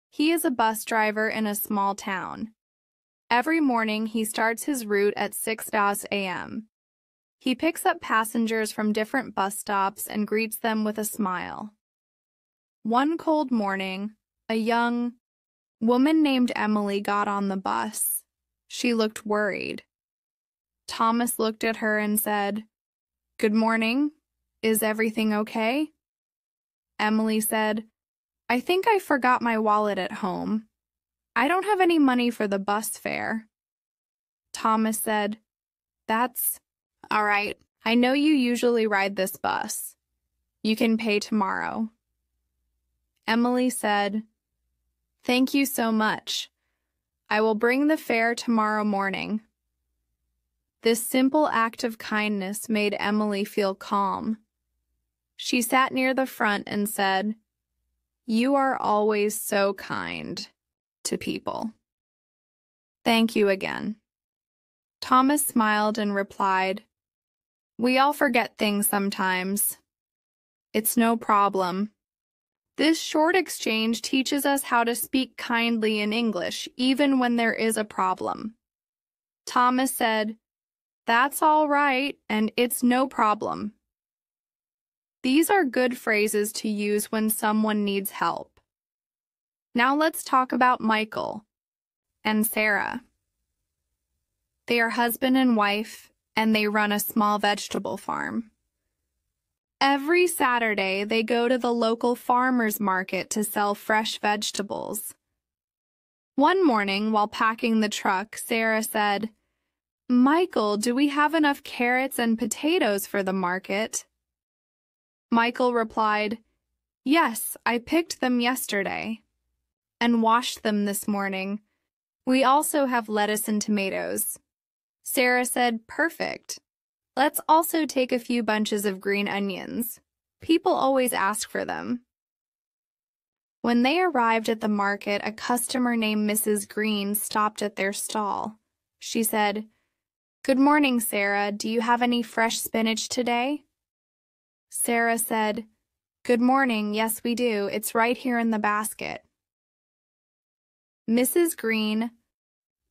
He is a bus driver in a small town. Every morning, he starts his route at 6 a.m. He picks up passengers from different bus stops and greets them with a smile. One cold morning, a young woman named Emily got on the bus. She looked worried. Thomas looked at her and said, "Good morning. Is everything okay?" Emily said, "I think I forgot my wallet at home. I don't have any money for the bus fare." Thomas said, "That's all right. I know you usually ride this bus. You can pay tomorrow." Emily said, "Thank you so much. I will bring the fare tomorrow morning." This simple act of kindness made Emily feel calm. She sat near the front and said, "You are always so kind to people. Thank you again." Thomas smiled and replied, "We all forget things sometimes. It's no problem." This short exchange teaches us how to speak kindly in English, even when there is a problem. Thomas said, "That's all right, and it's no problem." These are good phrases to use when someone needs help. Now let's talk about Michael and Sarah. They are husband and wife, and they run a small vegetable farm. Every Saturday, they go to the local farmer's market to sell fresh vegetables. One morning, while packing the truck, Sarah said, "Michael, do we have enough carrots and potatoes for the market?" Michael replied, "Yes, I picked them yesterday and washed them this morning. We also have lettuce and tomatoes. Sarah said, perfect. Let's also take a few bunches of green onions. People always ask for them. When they arrived at the market, a customer named Mrs. Green stopped at their stall. She said, "Good morning, Sarah. Do you have any fresh spinach today?" Sarah said, "Good morning. Yes, we do. It's right here in the basket." Mrs. Green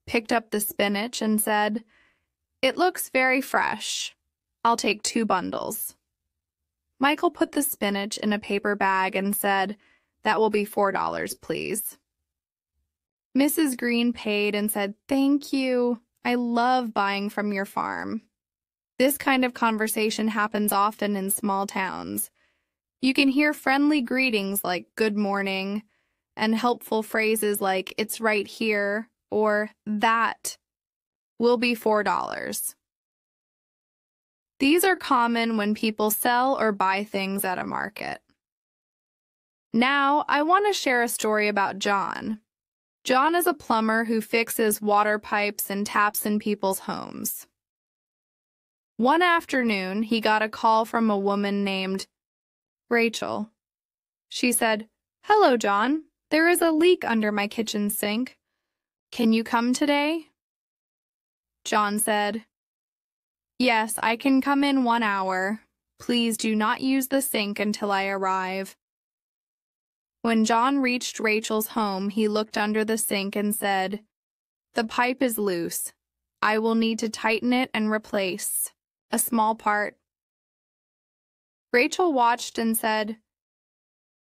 picked up the spinach and said, "It looks very fresh. I'll take 2 bundles." Michael put the spinach in a paper bag and said, "That will be $4, please." Mrs. Green paid and said, "Thank you. I love buying from your farm." This kind of conversation happens often in small towns. You can hear friendly greetings like "good morning" and helpful phrases like "it's right here" or "that will be $4. These are common when people sell or buy things at a market. Now, I want to share a story about John. John is a plumber who fixes water pipes and taps in people's homes. One afternoon, he got a call from a woman named Rachel. She said, "Hello, John. There is a leak under my kitchen sink. Can you come today?" John said, "Yes, I can come in 1 hour. Please do not use the sink until I arrive." When John reached Rachel's home, he looked under the sink and said, "The pipe is loose. I will need to tighten it and replace a small part." Rachel watched and said,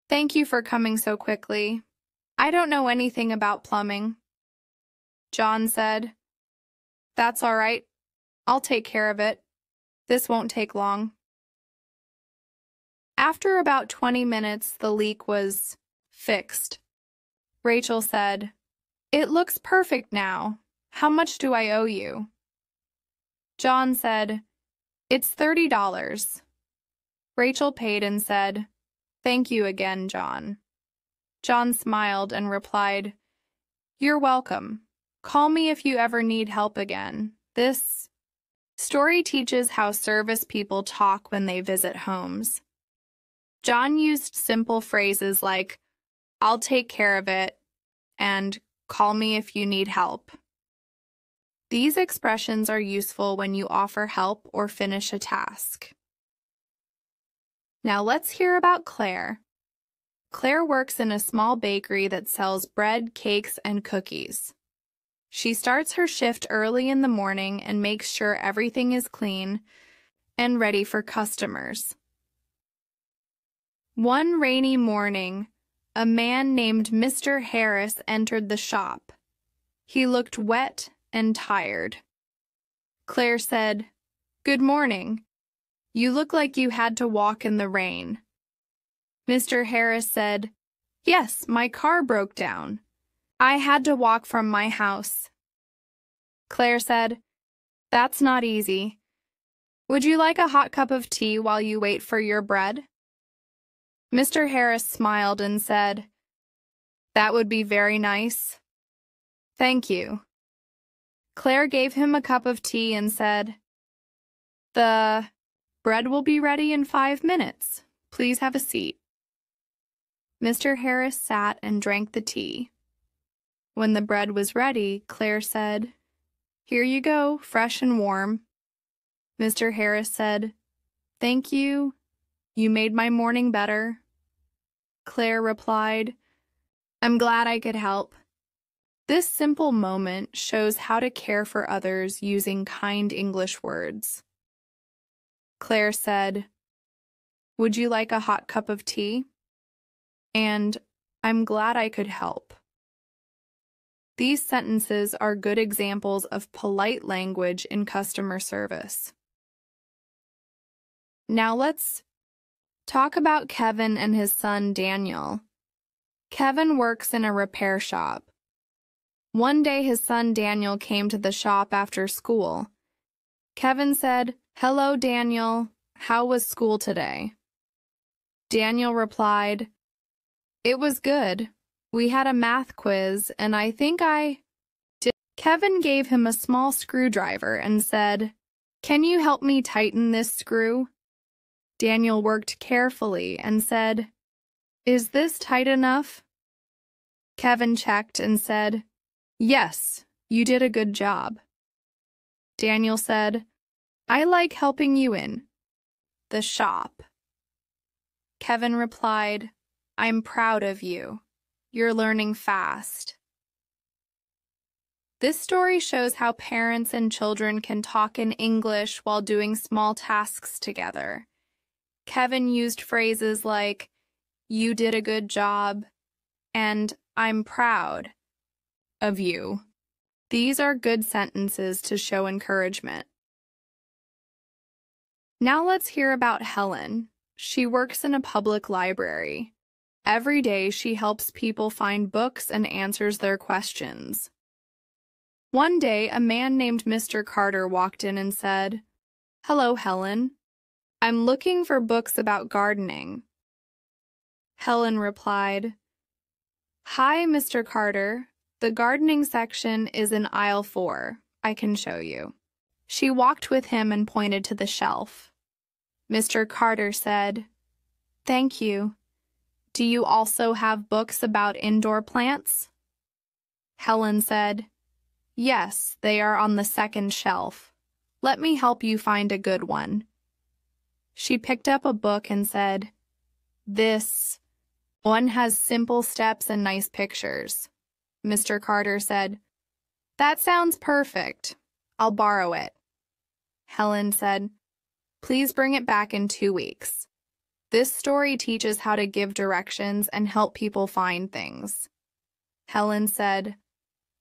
"Thank you for coming so quickly. I don't know anything about plumbing." John said, "That's all right. I'll take care of it. This won't take long." After about 20 minutes, the leak was fixed. Rachel said, "It looks perfect now. How much do I owe you?" John said, "It's $30. Rachel paid and said, "Thank you again, John." John smiled and replied, "You're welcome. Call me if you ever need help again." This story teaches how service people talk when they visit homes. John used simple phrases like, "I'll take care of it," and "call me if you need help." These expressions are useful when you offer help or finish a task. Now let's hear about Claire. Claire works in a small bakery that sells bread, cakes, and cookies. She starts her shift early in the morning and makes sure everything is clean and ready for customers. One rainy morning, a man named Mr. Harris entered the shop. He looked wet and tired. Claire said, "Good morning. You look like you had to walk in the rain." Mr. Harris said, "Yes, my car broke down. I had to walk from my house." Claire said, "That's not easy. Would you like a hot cup of tea while you wait for your bread?" Mr. Harris smiled and said, "That would be very nice. Thank you." Claire gave him a cup of tea and said, "The bread will be ready in 5 minutes. Please have a seat." Mr. Harris sat and drank the tea. When the bread was ready, Claire said, "Here you go, fresh and warm." Mr. Harris said, "Thank you. You made my morning better." Claire replied, "I'm glad I could help." This simple moment shows how to care for others using kind English words. Claire said, "Would you like a hot cup of tea?" And "I'm glad I could help." These sentences are good examples of polite language in customer service. Now let's talk about Kevin and his son Daniel. Kevin works in a repair shop. One day his son Daniel came to the shop after school. Kevin said, "Hello, Daniel. How was school today?" Daniel replied, "It was good. We had a math quiz, and I think I Kevin gave him a small screwdriver and said, "Can you help me tighten this screw?" Daniel worked carefully and said, "Is this tight enough?" Kevin checked and said, "Yes, you did a good job." Daniel said, "I like helping you in the shop." Kevin replied, "I'm proud of you. You're learning fast." This story shows how parents and children can talk in English while doing small tasks together. Kevin used phrases like, "You did a good job," and "I'm proud of you." These are good sentences to show encouragement. Now let's hear about Helen. She works in a public library. Every day she helps people find books and answers their questions. One day, a man named Mr. Carter walked in and said, "Hello, Helen. I'm looking for books about gardening." Helen replied, "Hi, Mr. Carter. The gardening section is in aisle 4. I can show you." She walked with him and pointed to the shelf. Mr. Carter said, "Thank you. Do you also have books about indoor plants?" Helen said, "Yes, they are on the second shelf. Let me help you find a good one." She picked up a book and said, "This one has simple steps and nice pictures." Mr. Carter said, "That sounds perfect. I'll borrow it." Helen said, "Please bring it back in 2 weeks." This story teaches how to give directions and help people find things. Helen said,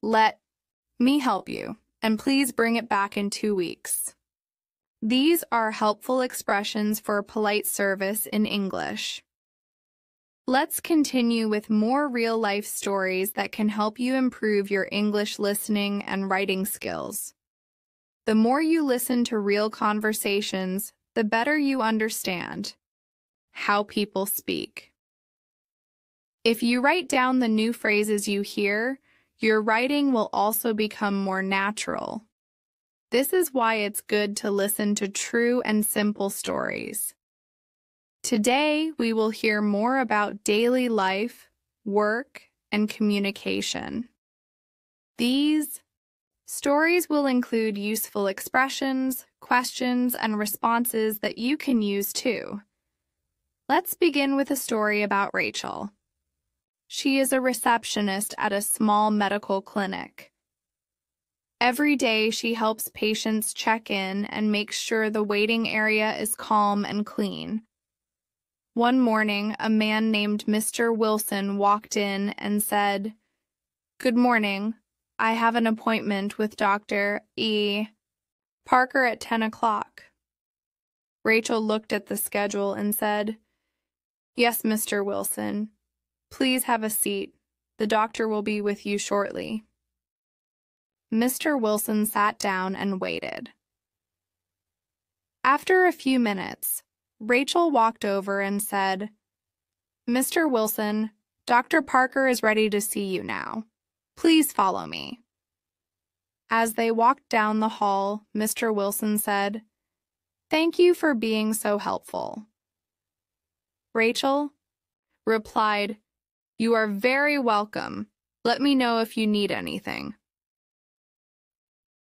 "Let me help you, and please bring it back in 2 weeks." These are helpful expressions for polite service in English. Let's continue with more real-life stories that can help you improve your English listening and writing skills. The more you listen to real conversations, the better you understand how people speak. If you write down the new phrases you hear, your writing will also become more natural. This is why it's good to listen to true and simple stories. Today, we will hear more about daily life, work, and communication. These stories will include useful expressions, questions, and responses that you can use too. Let's begin with a story about Rachel. She is a receptionist at a small medical clinic. Every day, she helps patients check in and makes sure the waiting area is calm and clean. One morning, a man named Mr. Wilson walked in and said, "Good morning. I have an appointment with Dr. Parker at 10 o'clock. Rachel looked at the schedule and said, "Yes, Mr. Wilson. Please have a seat. The doctor will be with you shortly." Mr. Wilson sat down and waited. After a few minutes, Rachel walked over and said, "Mr. Wilson, Dr. Parker is ready to see you now. Please follow me." As they walked down the hall, Mr. Wilson said, "Thank you for being so helpful." Rachel replied, "You are very welcome. Let me know if you need anything."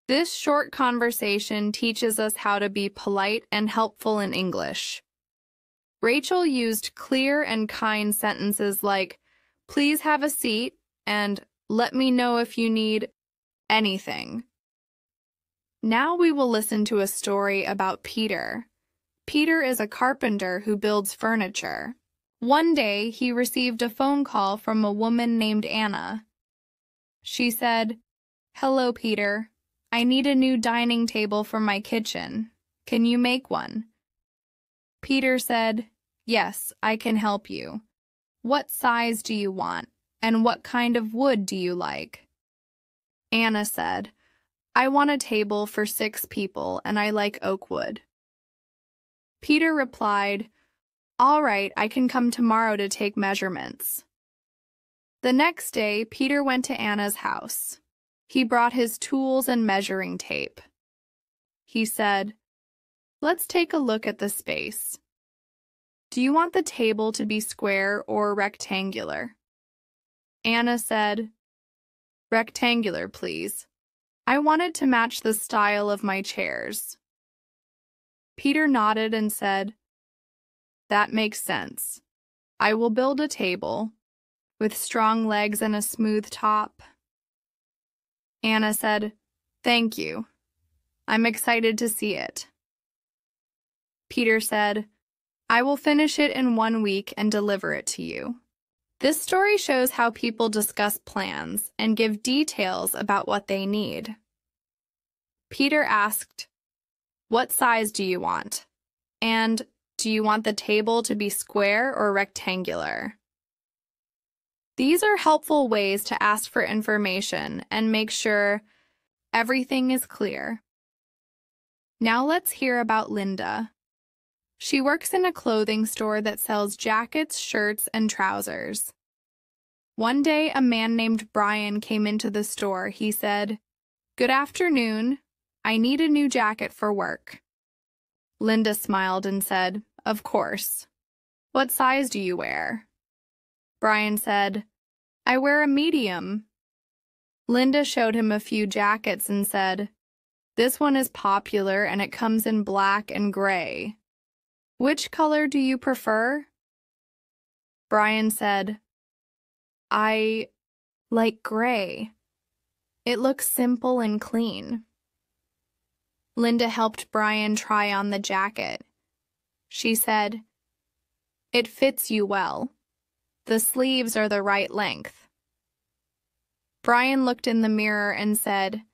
This short conversation teaches us how to be polite and helpful in English. Rachel used clear and kind sentences like, "Please have a seat," and "Let me know if you need anything." Now we will listen to a story about Peter. Peter is a carpenter who builds furniture. One day, he received a phone call from a woman named Anna. She said, "Hello, Peter. I need a new dining table for my kitchen. Can you make one?" Peter said, "Yes, I can help you. What size do you want, and what kind of wood do you like?" Anna said, "I want a table for 6 people, and I like oak wood." Peter replied, "All right, I can come tomorrow to take measurements." The next day, Peter went to Anna's house. He brought his tools and measuring tape. He said, "Let's take a look at the space. Do you want the table to be square or rectangular?" Anna said, "Rectangular, please. I wanted to match the style of my chairs." Peter nodded and said, "That makes sense. I will build a table with strong legs and a smooth top." Anna said, "Thank you. I'm excited to see it." Peter said, "I will finish it in 1 week and deliver it to you." This story shows how people discuss plans and give details about what they need. Peter asked, "What size do you want?" And "Do you want the table to be square or rectangular?" These are helpful ways to ask for information and make sure everything is clear. Now let's hear about Linda. She works in a clothing store that sells jackets, shirts, and trousers. One day, a man named Brian came into the store. He said, "Good afternoon. I need a new jacket for work." Linda smiled and said, "Of course. What size do you wear?" Brian said, "I wear a medium." Linda showed him a few jackets and said, "This one is popular and it comes in black and gray. Which color do you prefer?" Brian said, "I like gray. It looks simple and clean." Linda helped Brian try on the jacket. She said, "It fits you well. The sleeves are the right length." Brian looked in the mirror and said,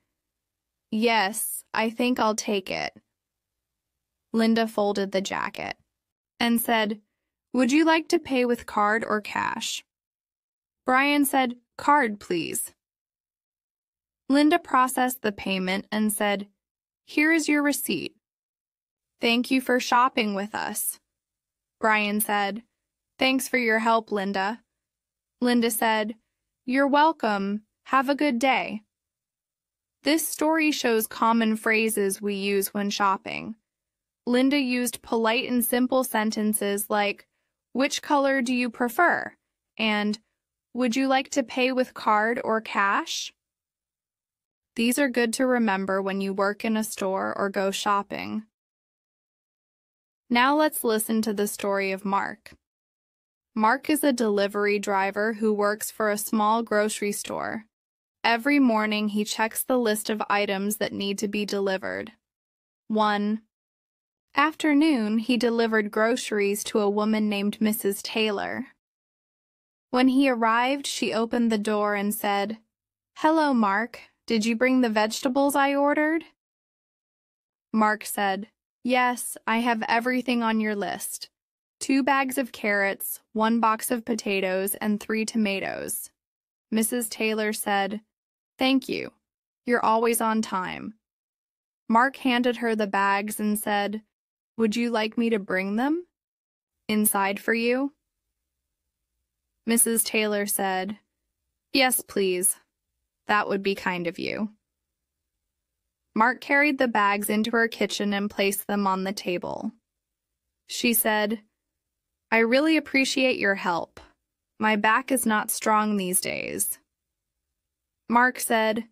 "Yes, I think I'll take it." Linda folded the jacket and said, "Would you like to pay with card or cash?" Brian said, "Card, please." Linda processed the payment and said, "Here is your receipt." "Thank you for shopping with us." Brian said, "Thanks for your help, Linda." Linda said, "You're welcome. Have a good day." This story shows common phrases we use when shopping. Linda used polite and simple sentences like, "Which color do you prefer?" and "Would you like to pay with card or cash?" These are good to remember when you work in a store or go shopping. Now let's listen to the story of Mark. Mark is a delivery driver who works for a small grocery store. Every morning he checks the list of items that need to be delivered. One afternoon, he delivered groceries to a woman named Mrs. Taylor. When he arrived, she opened the door and said, "Hello, Mark. Did you bring the vegetables I ordered?" Mark said, "Yes, I have everything on your list. 2 bags of carrots, 1 box of potatoes, and 3 tomatoes." Mrs. Taylor said, "Thank you. You're always on time." Mark handed her the bags and said, "Would you like me to bring them inside for you?" Mrs. Taylor said, "Yes, please. That would be kind of you." Mark carried the bags into her kitchen and placed them on the table. She said, "I really appreciate your help. My back is not strong these days." Mark said,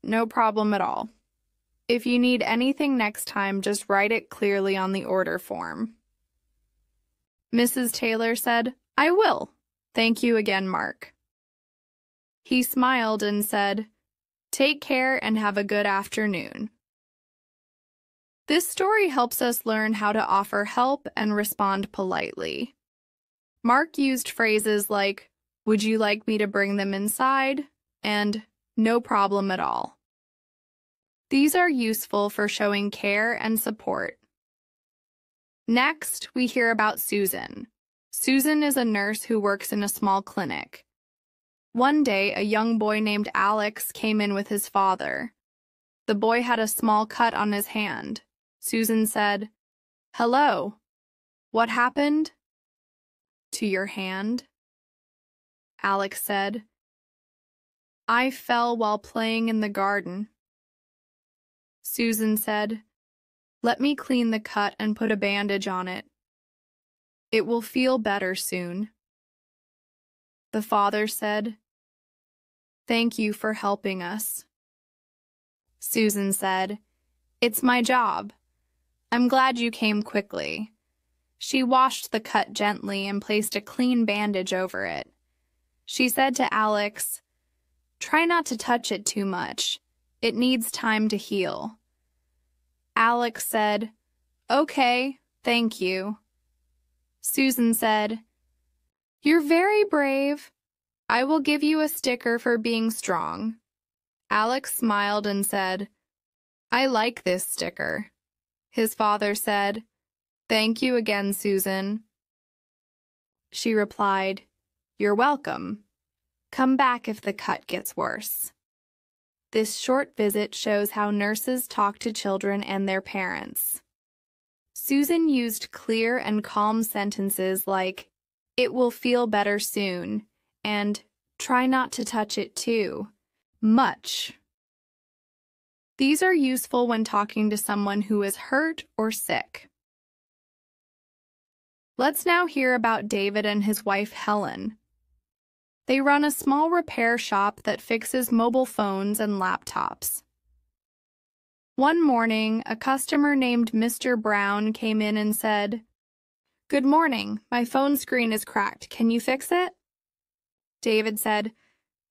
"No problem at all. If you need anything next time, just write it clearly on the order form." Mrs. Taylor said, "I will. Thank you again, Mark." He smiled and said, "Take care and have a good afternoon." This story helps us learn how to offer help and respond politely. Mark used phrases like, "Would you like me to bring them inside?" and "No problem at all." These are useful for showing care and support. Next, we hear about Susan. Susan is a nurse who works in a small clinic. One day, a young boy named Alex came in with his father. The boy had a small cut on his hand. Susan said, "Hello. What happened?" "To your hand?" Alex said. I fell while playing in the garden. Susan said, "Let me clean the cut and put a bandage on it. It will feel better soon." The father said, "Thank you for helping us." Susan said, "It's my job. I'm glad you came quickly." She washed the cut gently and placed a clean bandage over it. She said to Alex, "Try not to touch it too much. It needs time to heal." Alex said, "Okay, thank you." Susan said, "You're very brave. I will give you a sticker for being strong." Alex smiled and said, "I like this sticker." His father said, "Thank you again, Susan." She replied, "You're welcome. Come back if the cut gets worse." This short visit shows how nurses talk to children and their parents. Susan used clear and calm sentences like, "It will feel better soon," and "Try not to touch it too much." These are useful when talking to someone who is hurt or sick. Let's now hear about David and his wife Helen. They run a small repair shop that fixes mobile phones and laptops. One morning, a customer named Mr. Brown came in and said, "Good morning, my phone screen is cracked. Can you fix it?" David said,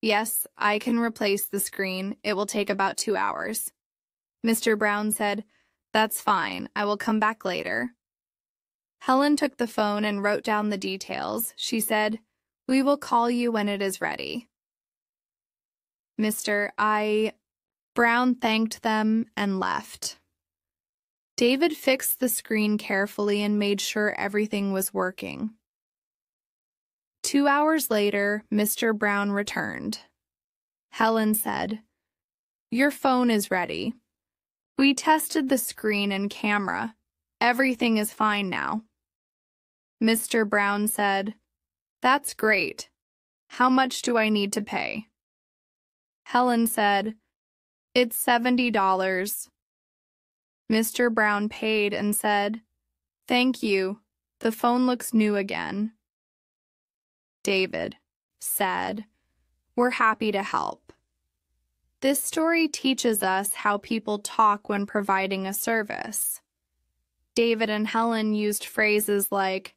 "Yes, I can replace the screen. It will take about 2 hours." Mr. Brown said, "That's fine. I will come back later." Helen took the phone and wrote down the details. She said, "We will call you when it is ready." Brown thanked them and left. David fixed the screen carefully and made sure everything was working. 2 hours later, Mr. Brown returned. Helen said, "Your phone is ready. We tested the screen and camera. Everything is fine now." Mr. Brown said, "That's great. How much do I need to pay?" Helen said, "It's $70. Mr. Brown paid and said, "Thank you. The phone looks new again." David said, "We're happy to help." This story teaches us how people talk when providing a service. David and Helen used phrases like,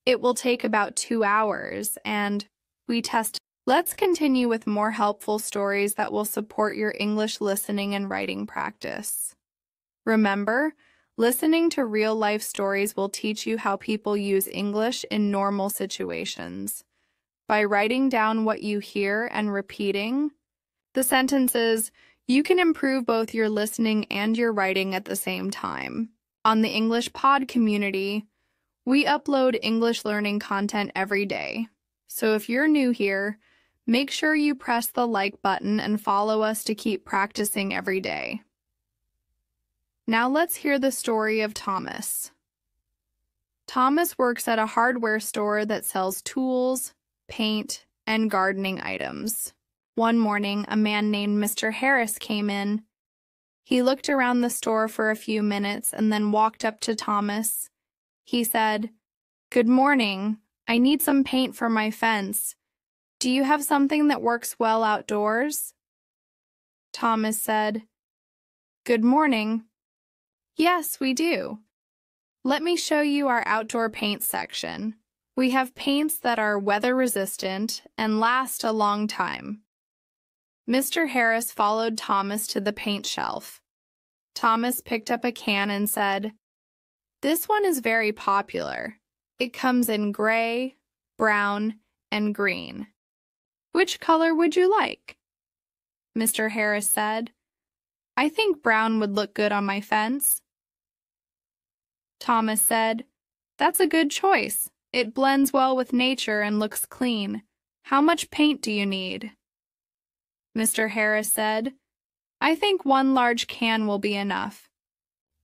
"It will take about 2 hours," and "We test." Let's continue with more helpful stories that will support your English listening and writing practice. Remember, listening to real-life stories will teach you how people use English in normal situations. By writing down what you hear and repeating the sentences, you can improve both your listening and your writing at the same time. On the English Pod community, we upload English learning content every day. So if you're new here, make sure you press the like button and follow us to keep practicing every day. Now let's hear the story of Thomas. Thomas works at a hardware store that sells tools, paint, and gardening items. One morning, a man named Mr. Harris came in. He looked around the store for a few minutes and then walked up to Thomas. He said, "Good morning. I need some paint for my fence. Do you have something that works well outdoors?" Thomas said, "Good morning. Yes, we do. Let me show you our outdoor paint section. We have paints that are weather-resistant and last a long time." Mr. Harris followed Thomas to the paint shelf. Thomas picked up a can and said, "This one is very popular. It comes in gray, brown, and green. Which color would you like?" Mr. Harris said, "I think brown would look good on my fence." Thomas said, "That's a good choice. It blends well with nature and looks clean. How much paint do you need?" Mr. Harris said, "I think 1 large can will be enough."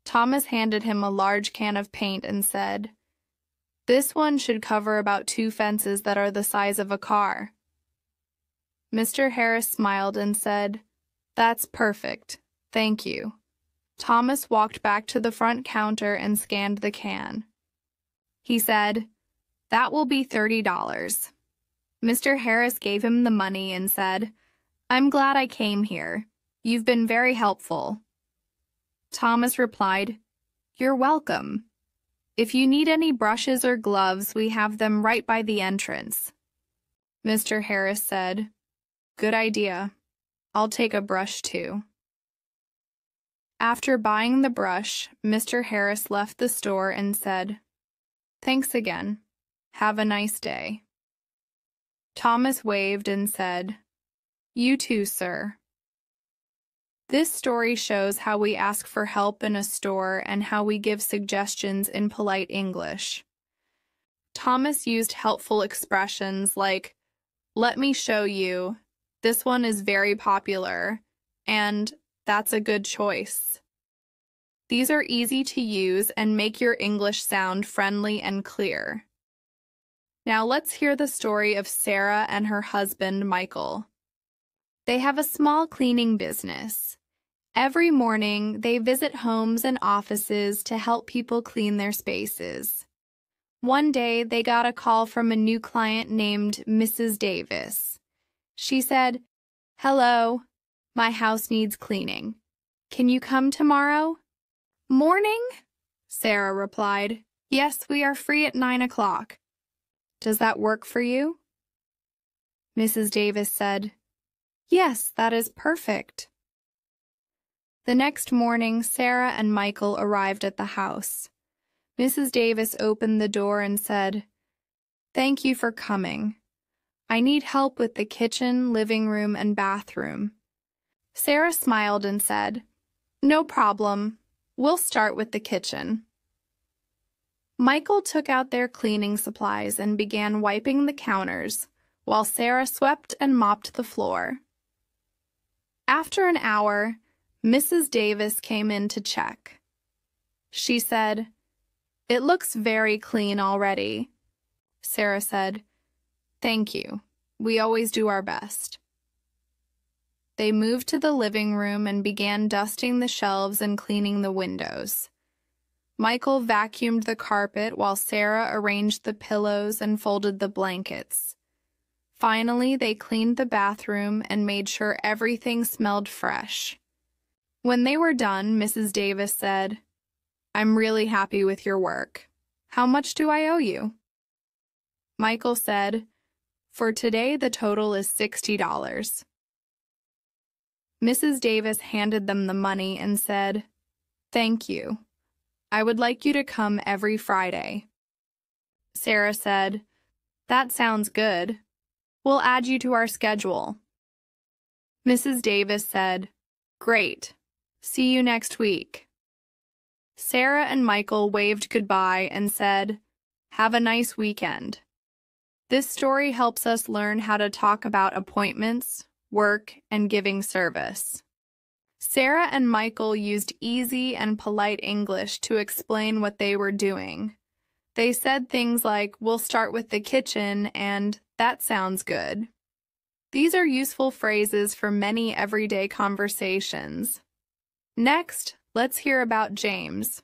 Thomas handed him a large can of paint and said, "This one should cover about 2 fences that are the size of a car." Mr. Harris smiled and said, "That's perfect. Thank you." Thomas walked back to the front counter and scanned the can. He said, "That will be $30. Mr. Harris gave him the money and said, "I'm glad I came here. You've been very helpful." Thomas replied, "You're welcome. If you need any brushes or gloves, we have them right by the entrance." Mr. Harris said, "Good idea. I'll take a brush too." After buying the brush, Mr. Harris left the store and said, "Thanks again. Have a nice day." Thomas waved and said, "You too, sir." This story shows how we ask for help in a store and how we give suggestions in polite English. Thomas used helpful expressions like, "Let me show you," "This one is very popular," and "That's a good choice." These are easy to use and make your English sound friendly and clear. Now let's hear the story of Sarah and her husband, Michael. They have a small cleaning business. Every morning, they visit homes and offices to help people clean their spaces. One day, they got a call from a new client named Mrs. Davis. She said, "Hello, my house needs cleaning. Can you come tomorrow?" "Morning?" Sarah replied. "Yes, we are free at 9 o'clock. Does that work for you?" Mrs. Davis said, "Yes, that is perfect." The next morning, Sarah and Michael arrived at the house. Mrs. Davis opened the door and said, "Thank you for coming. I need help with the kitchen, living room, and bathroom." Sarah smiled and said, "No problem. We'll start with the kitchen." Michael took out their cleaning supplies and began wiping the counters, while Sarah swept and mopped the floor. After an hour, Mrs. Davis came in to check. She said, "It looks very clean already." Sarah said, "Thank you. We always do our best." They moved to the living room and began dusting the shelves and cleaning the windows. Michael vacuumed the carpet while Sarah arranged the pillows and folded the blankets. Finally, they cleaned the bathroom and made sure everything smelled fresh. When they were done, Mrs. Davis said, "I'm really happy with your work. How much do I owe you?" Michael said, "For today, the total is $60. Mrs. Davis handed them the money and said, "Thank you. I would like you to come every Friday." Sarah said, "That sounds good. We'll add you to our schedule." Mrs. Davis said, "Great. See you next week." Sarah and Michael waved goodbye and said, "Have a nice weekend." This story helps us learn how to talk about appointments, work, and giving service. Sarah and Michael used easy and polite English to explain what they were doing. They said things like, "We'll start with the kitchen," and "That sounds good." These are useful phrases for many everyday conversations. Next, let's hear about James.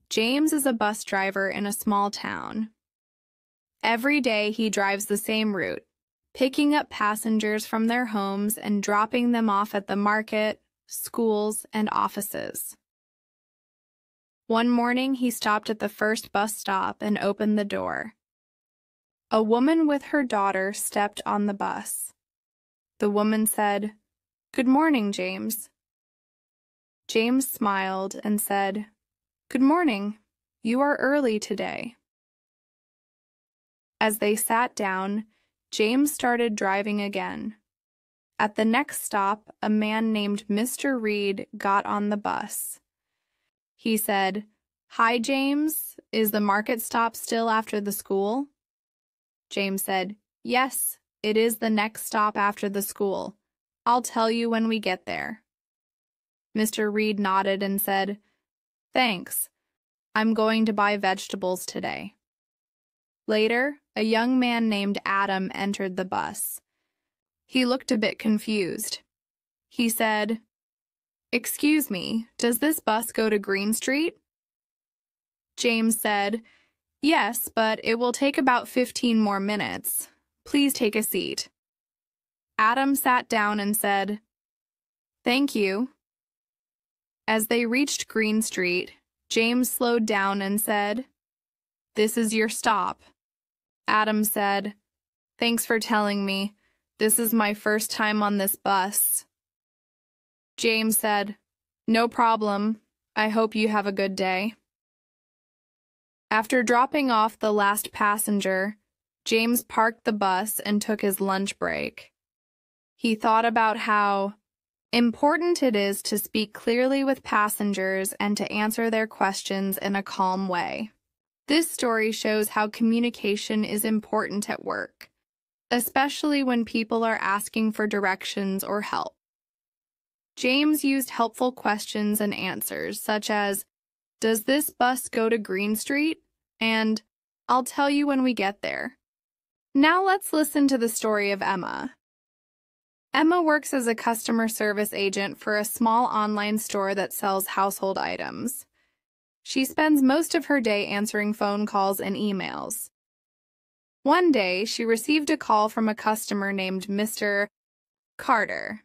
James is a bus driver in a small town. Every day he drives the same route, picking up passengers from their homes and dropping them off at the market, schools, and offices. One morning, he stopped at the first bus stop and opened the door. A woman with her daughter stepped on the bus. The woman said, "Good morning, James." James smiled and said, "Good morning. You are early today." As they sat down, James started driving again. At the next stop, a man named Mr. Reed got on the bus. He said, "Hi, James. Is the market stop still after the school?" James said, "Yes, it is the next stop after the school. I'll tell you when we get there." Mr. Reed nodded and said, "Thanks. I'm going to buy vegetables today." Later, a young man named Adam entered the bus. He looked a bit confused. He said, "Excuse me, does this bus go to Green Street?" James said, "Yes, but it will take about 15 more minutes. Please take a seat." Adam sat down and said, "Thank you." As they reached Green Street, James slowed down and said, "This is your stop." Adam said, "Thanks for telling me. This is my first time on this bus." James said, "No problem. I hope you have a good day." After dropping off the last passenger, James parked the bus and took his lunch break. He thought about how important it is to speak clearly with passengers and to answer their questions in a calm way. This story shows how communication is important at work, especially when people are asking for directions or help. James used helpful questions and answers, such as, "Does this bus go to Green Street?" and "I'll tell you when we get there." Now let's listen to the story of Emma. Emma works as a customer service agent for a small online store that sells household items. She spends most of her day answering phone calls and emails. One day, she received a call from a customer named Mr. Carter.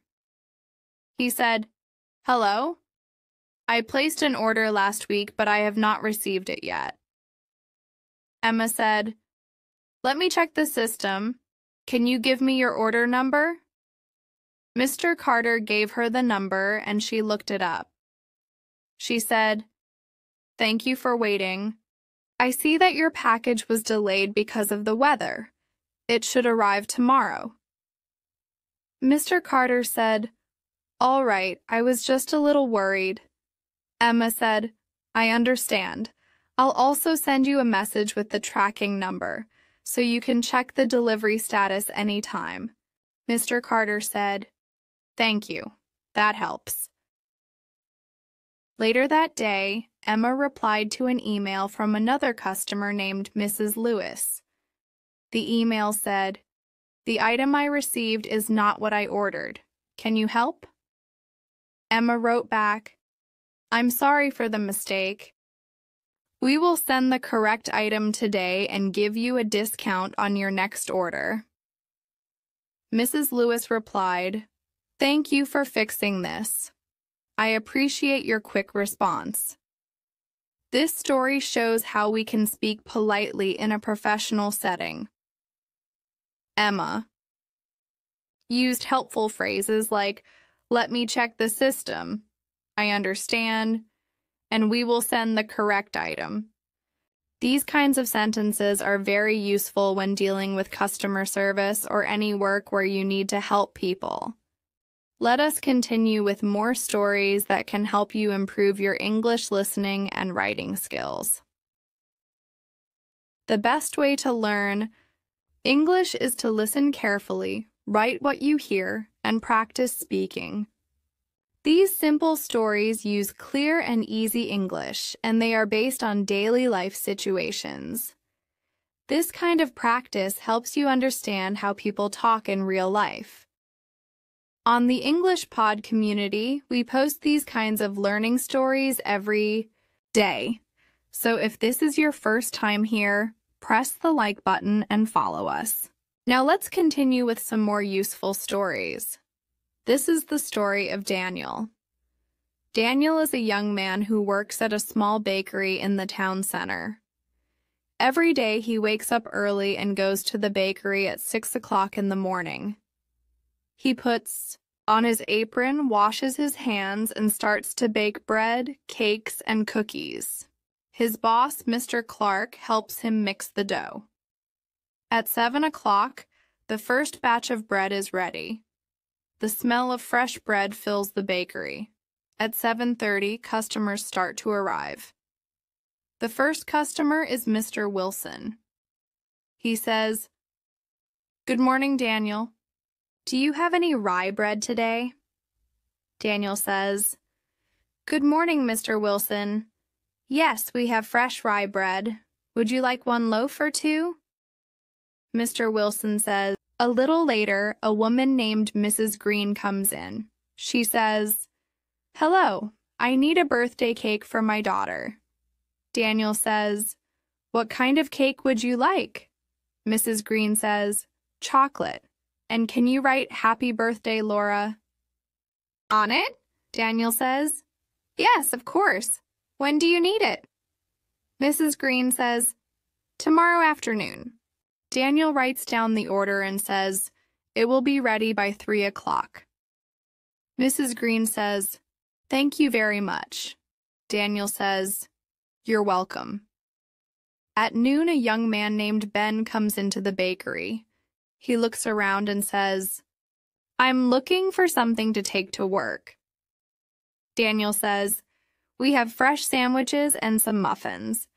He said, "Hello? I placed an order last week, but I have not received it yet." Emma said, "Let me check the system. Can you give me your order number?" Mr. Carter gave her the number and she looked it up. She said, "Thank you for waiting. I see that your package was delayed because of the weather. It should arrive tomorrow." Mr. Carter said, "All right, I was just a little worried." Emma said, "I understand. I'll also send you a message with the tracking number, so you can check the delivery status anytime." Mr. Carter said, "Thank you. That helps." Later that day, Emma replied to an email from another customer named Mrs. Lewis. The email said, "The item I received is not what I ordered. Can you help?" Emma wrote back, "I'm sorry for the mistake. We will send the correct item today and give you a discount on your next order." Mrs. Lewis replied, "Thank you for fixing this. I appreciate your quick response." This story shows how we can speak politely in a professional setting. Emma used helpful phrases like, "Let me check the system," "I understand," and "we will send the correct item." These kinds of sentences are very useful when dealing with customer service or any work where you need to help people. Let us continue with more stories that can help you improve your English listening and writing skills. The best way to learn English is to listen carefully, write what you hear, and practice speaking. These simple stories use clear and easy English, and they are based on daily life situations. This kind of practice helps you understand how people talk in real life. On the English Pod community, we post these kinds of learning stories every day. So if this is your first time here, press the like button and follow us. Now let's continue with some more useful stories. This is the story of Daniel. Daniel is a young man who works at a small bakery in the town center. Every day he wakes up early and goes to the bakery at 6 o'clock in the morning. He puts on his apron, washes his hands, and starts to bake bread, cakes, and cookies. His boss, Mr. Clark, helps him mix the dough. At 7 o'clock, the first batch of bread is ready. The smell of fresh bread fills the bakery. At 7:30, customers start to arrive. The first customer is Mr. Wilson. He says, "Good morning, Daniel. Do you have any rye bread today?" Daniel says, "Good morning, Mr. Wilson. Yes, we have fresh rye bread. Would you like one loaf or two?" Mr. Wilson says, A little later, a woman named Mrs. Green comes in. She says, "Hello, I need a birthday cake for my daughter." Daniel says, "What kind of cake would you like?" Mrs. Green says, "Chocolate. And can you write Happy Birthday, Laura on it?" Daniel says, "Yes, of course. When do you need it?" Mrs. Green says, "Tomorrow afternoon." Daniel writes down the order and says, "It will be ready by 3 o'clock." Mrs. Green says, "Thank you very much." Daniel says, "You're welcome." At noon, a young man named Ben comes into the bakery. He looks around and says, "I'm looking for something to take to work." Daniel says, "We have fresh sandwiches and some muffins.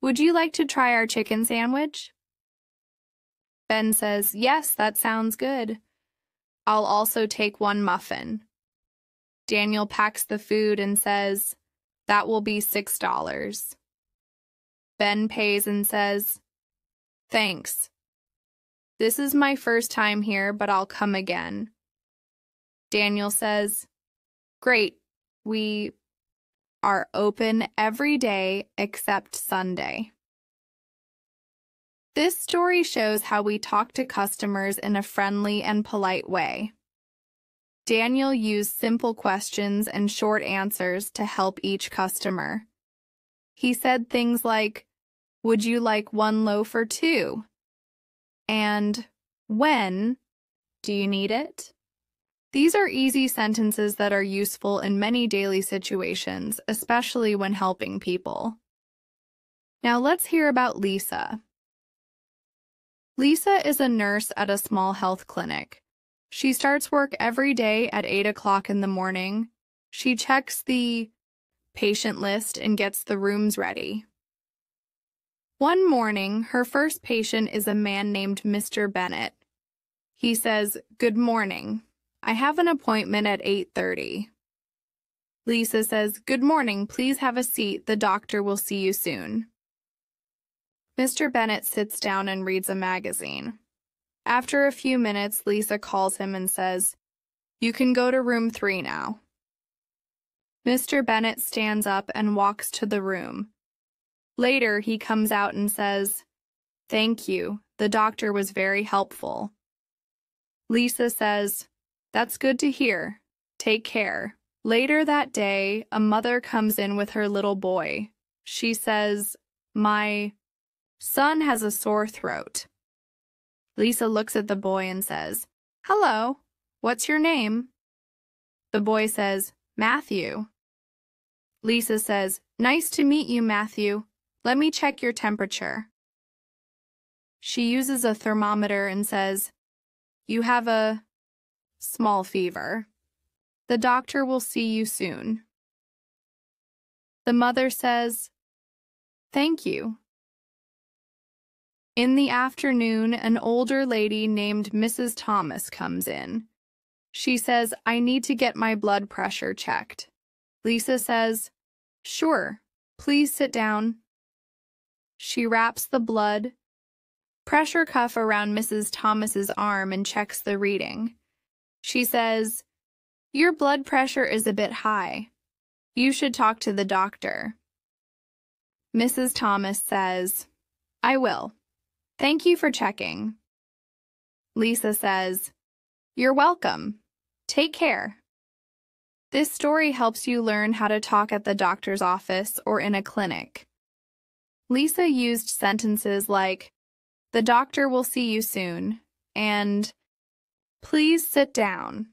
Would you like to try our chicken sandwich?" Ben says, "Yes, that sounds good. I'll also take one muffin." Daniel packs the food and says, "That will be $6. Ben pays and says, "Thanks. This is my first time here, but I'll come again." Daniel says, "Great. We are open every day except Sunday." This story shows how we talk to customers in a friendly and polite way. Daniel used simple questions and short answers to help each customer. He said things like, "Would you like one loaf or two?" And, "When do you need it?" These are easy sentences that are useful in many daily situations, especially when helping people. Now let's hear about Lisa. Lisa is a nurse at a small health clinic. She starts work every day at 8 o'clock in the morning. She checks the patient list and gets the rooms ready. One morning, her first patient is a man named Mr. Bennett. He says, "Good morning. I have an appointment at 8:30. Lisa says, "Good morning. Please have a seat. The doctor will see you soon." Mr. Bennett sits down and reads a magazine. After a few minutes, Lisa calls him and says, "You can go to room 3 now." Mr. Bennett stands up and walks to the room. Later, he comes out and says, "Thank you. The doctor was very helpful." Lisa says, "That's good to hear. Take care." Later that day, a mother comes in with her little boy. She says, "My son has a sore throat." Lisa looks at the boy and says, "Hello, what's your name?" The boy says, "Matthew." Lisa says, "Nice to meet you, Matthew. Let me check your temperature." She uses a thermometer and says, "You have a small fever. The doctor will see you soon." The mother says, "Thank you." In the afternoon, an older lady named Mrs. Thomas comes in. She says, "I need to get my blood pressure checked." Lisa says, "Sure, please sit down." She wraps the blood pressure cuff around Mrs. Thomas's arm and checks the reading. She says, "Your blood pressure is a bit high. You should talk to the doctor." Mrs. Thomas says, "I will. Thank you for checking." Lisa says, "You're welcome. Take care." This story helps you learn how to talk at the doctor's office or in a clinic. Lisa used sentences like, "The doctor will see you soon," and "Please sit down."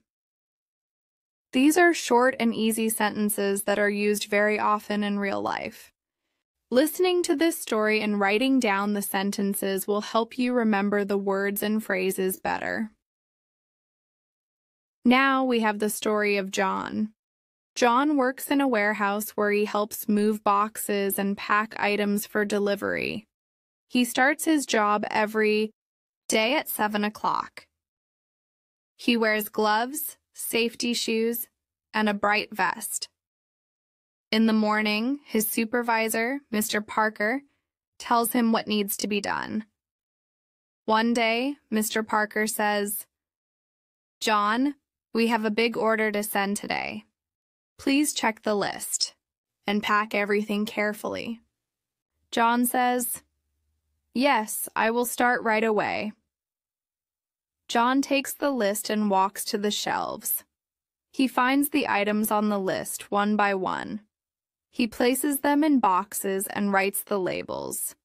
These are short and easy sentences that are used very often in real life. Listening to this story and writing down the sentences will help you remember the words and phrases better. Now we have the story of John. John works in a warehouse where he helps move boxes and pack items for delivery. He starts his job every day at 7 o'clock. He wears gloves, safety shoes, and a bright vest. In the morning, his supervisor, Mr. Parker, tells him what needs to be done. One day, Mr. Parker says, "John, we have a big order to send today. Please check the list and pack everything carefully." John says, "Yes, I will start right away." John takes the list and walks to the shelves. He finds the items on the list one by one. He places them in boxes and writes the labels.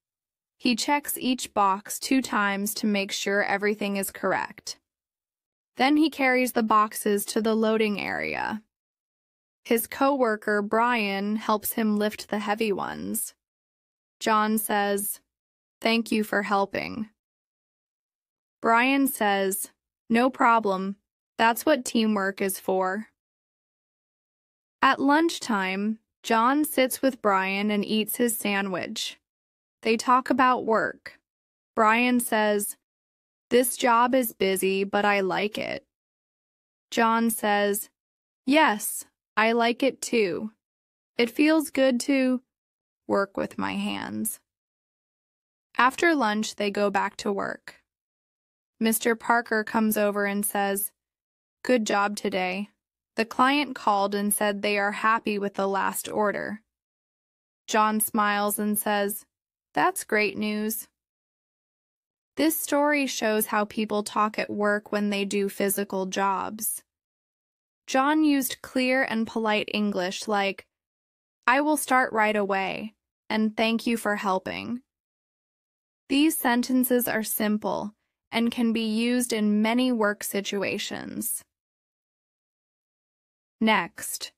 He checks each box 2 times to make sure everything is correct. Then he carries the boxes to the loading area. His coworker, Brian, helps him lift the heavy ones. John says, "Thank you for helping." Brian says, "No problem. That's what teamwork is for." At lunchtime, John sits with Brian and eats his sandwich. They talk about work. Brian says, "This job is busy, but I like it." John says, "Yes, I like it too. It feels good to work with my hands." After lunch, they go back to work. Mr. Parker comes over and says, "Good job today. The client called and said they are happy with the last order." John smiles and says, "That's great news." This story shows how people talk at work when they do physical jobs. John used clear and polite English like, "I will start right away," and "Thank you for helping." These sentences are simple and can be used in many work situations. Next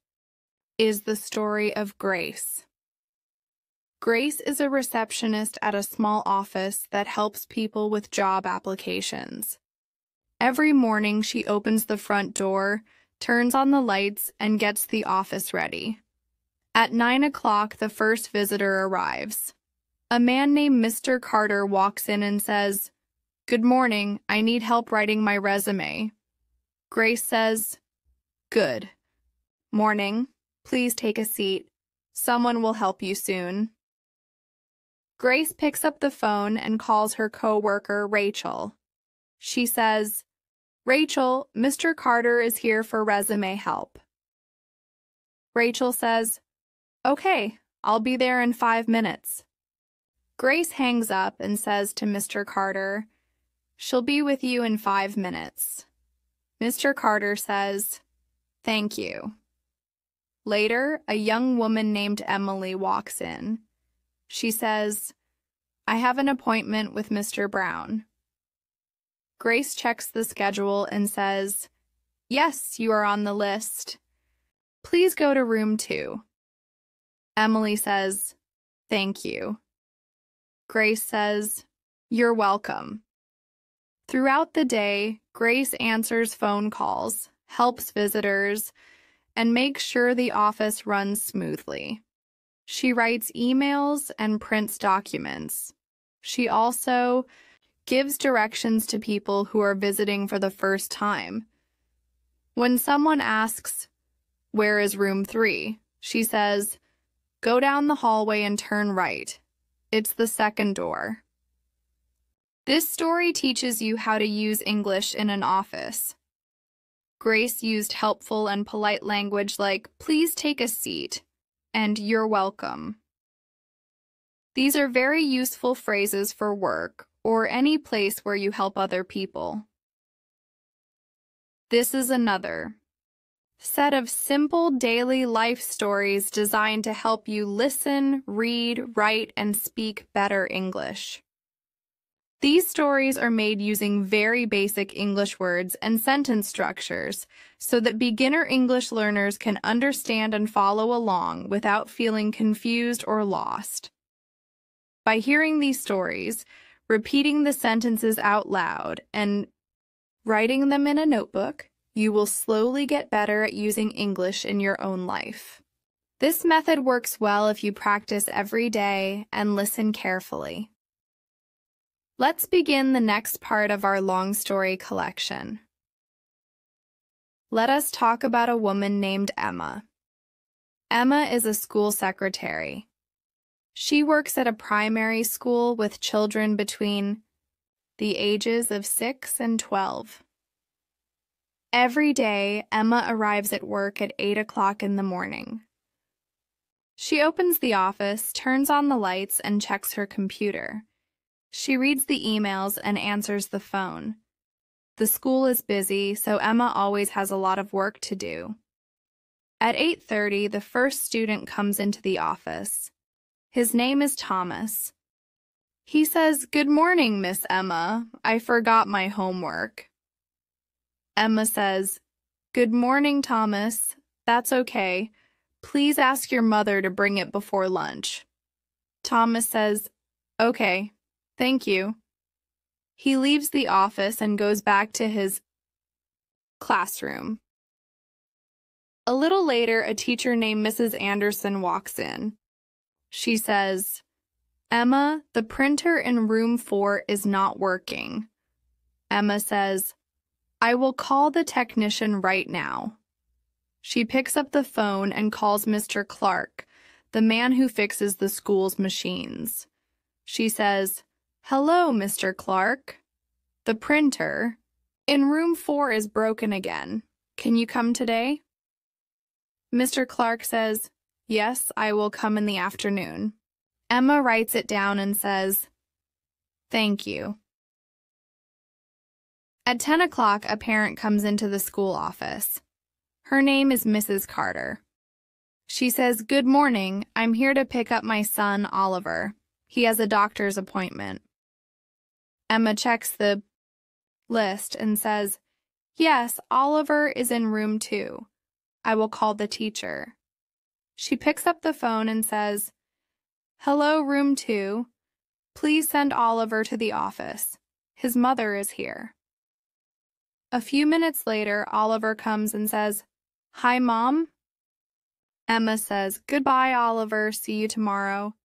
is the story of Grace. Grace is a receptionist at a small office that helps people with job applications. Every morning she opens the front door, turns on the lights, and gets the office ready. At 9 o'clock, the first visitor arrives. A man named Mr. Carter walks in and says, "Good morning, I need help writing my resume." Grace says, "Good morning, please take a seat. Someone will help you soon." Grace picks up the phone and calls her coworker, Rachel. She says, "Rachel, Mr. Carter is here for resume help." Rachel says, "Okay, I'll be there in 5 minutes." Grace hangs up and says to Mr. Carter, "She'll be with you in 5 minutes." Mr. Carter says, "Thank you." Later, a young woman named Emily walks in. She says, "I have an appointment with Mr. Brown." Grace checks the schedule and says, "Yes, you are on the list. Please go to room 2. Emily says, "Thank you." Grace says, "You're welcome." Throughout the day, Grace answers phone calls, helps visitors, and makes sure the office runs smoothly. She writes emails and prints documents. She also gives directions to people who are visiting for the first time. When someone asks, "Where is room 3?" she says, "Go down the hallway and turn right. It's the second door." This story teaches you how to use English in an office. Grace used helpful and polite language like, "Please take a seat," and "You're welcome." These are very useful phrases for work or any place where you help other people. This is another set of simple daily life stories designed to help you listen, read, write, and speak better English. These stories are made using very basic English words and sentence structures so that beginner English learners can understand and follow along without feeling confused or lost. By hearing these stories, repeating the sentences out loud, and writing them in a notebook, you will slowly get better at using English in your own life. This method works well if you practice every day and listen carefully. Let's begin the next part of our long story collection. Let us talk about a woman named Emma. Emma is a school secretary. She works at a primary school with children between the ages of 6 and 12. Every day, Emma arrives at work at 8 o'clock in the morning. She opens the office, turns on the lights, and checks her computer. She reads the emails and answers the phone. The school is busy, so Emma always has a lot of work to do. At 8:30, the first student comes into the office. His name is Thomas. He says, "Good morning, Miss Emma. I forgot my homework." Emma says, "Good morning, Thomas. That's okay. Please ask your mother to bring it before lunch." Thomas says, "Okay, thank you." He leaves the office and goes back to his classroom. A little later, a teacher named Mrs. Anderson walks in. She says, "Emma, the printer in room 4 is not working." Emma says, "I will call the technician right now." She picks up the phone and calls Mr. Clark, the man who fixes the school's machines. She says, "Hello, Mr. Clark. The printer in room 4 is broken again. Can you come today?" Mr. Clark says, "Yes, I will come in the afternoon." Emma writes it down and says, "Thank you." At 10 o'clock, a parent comes into the school office. Her name is Mrs. Carter. She says, "Good morning. I'm here to pick up my son, Oliver. He has a doctor's appointment." Emma checks the list and says, "Yes, Oliver is in room 2. I will call the teacher." She picks up the phone and says, "Hello, room 2. Please send Oliver to the office. His mother is here." A few minutes later, Oliver comes and says, "Hi, Mom." Emma says, "Goodbye, Oliver. See you tomorrow."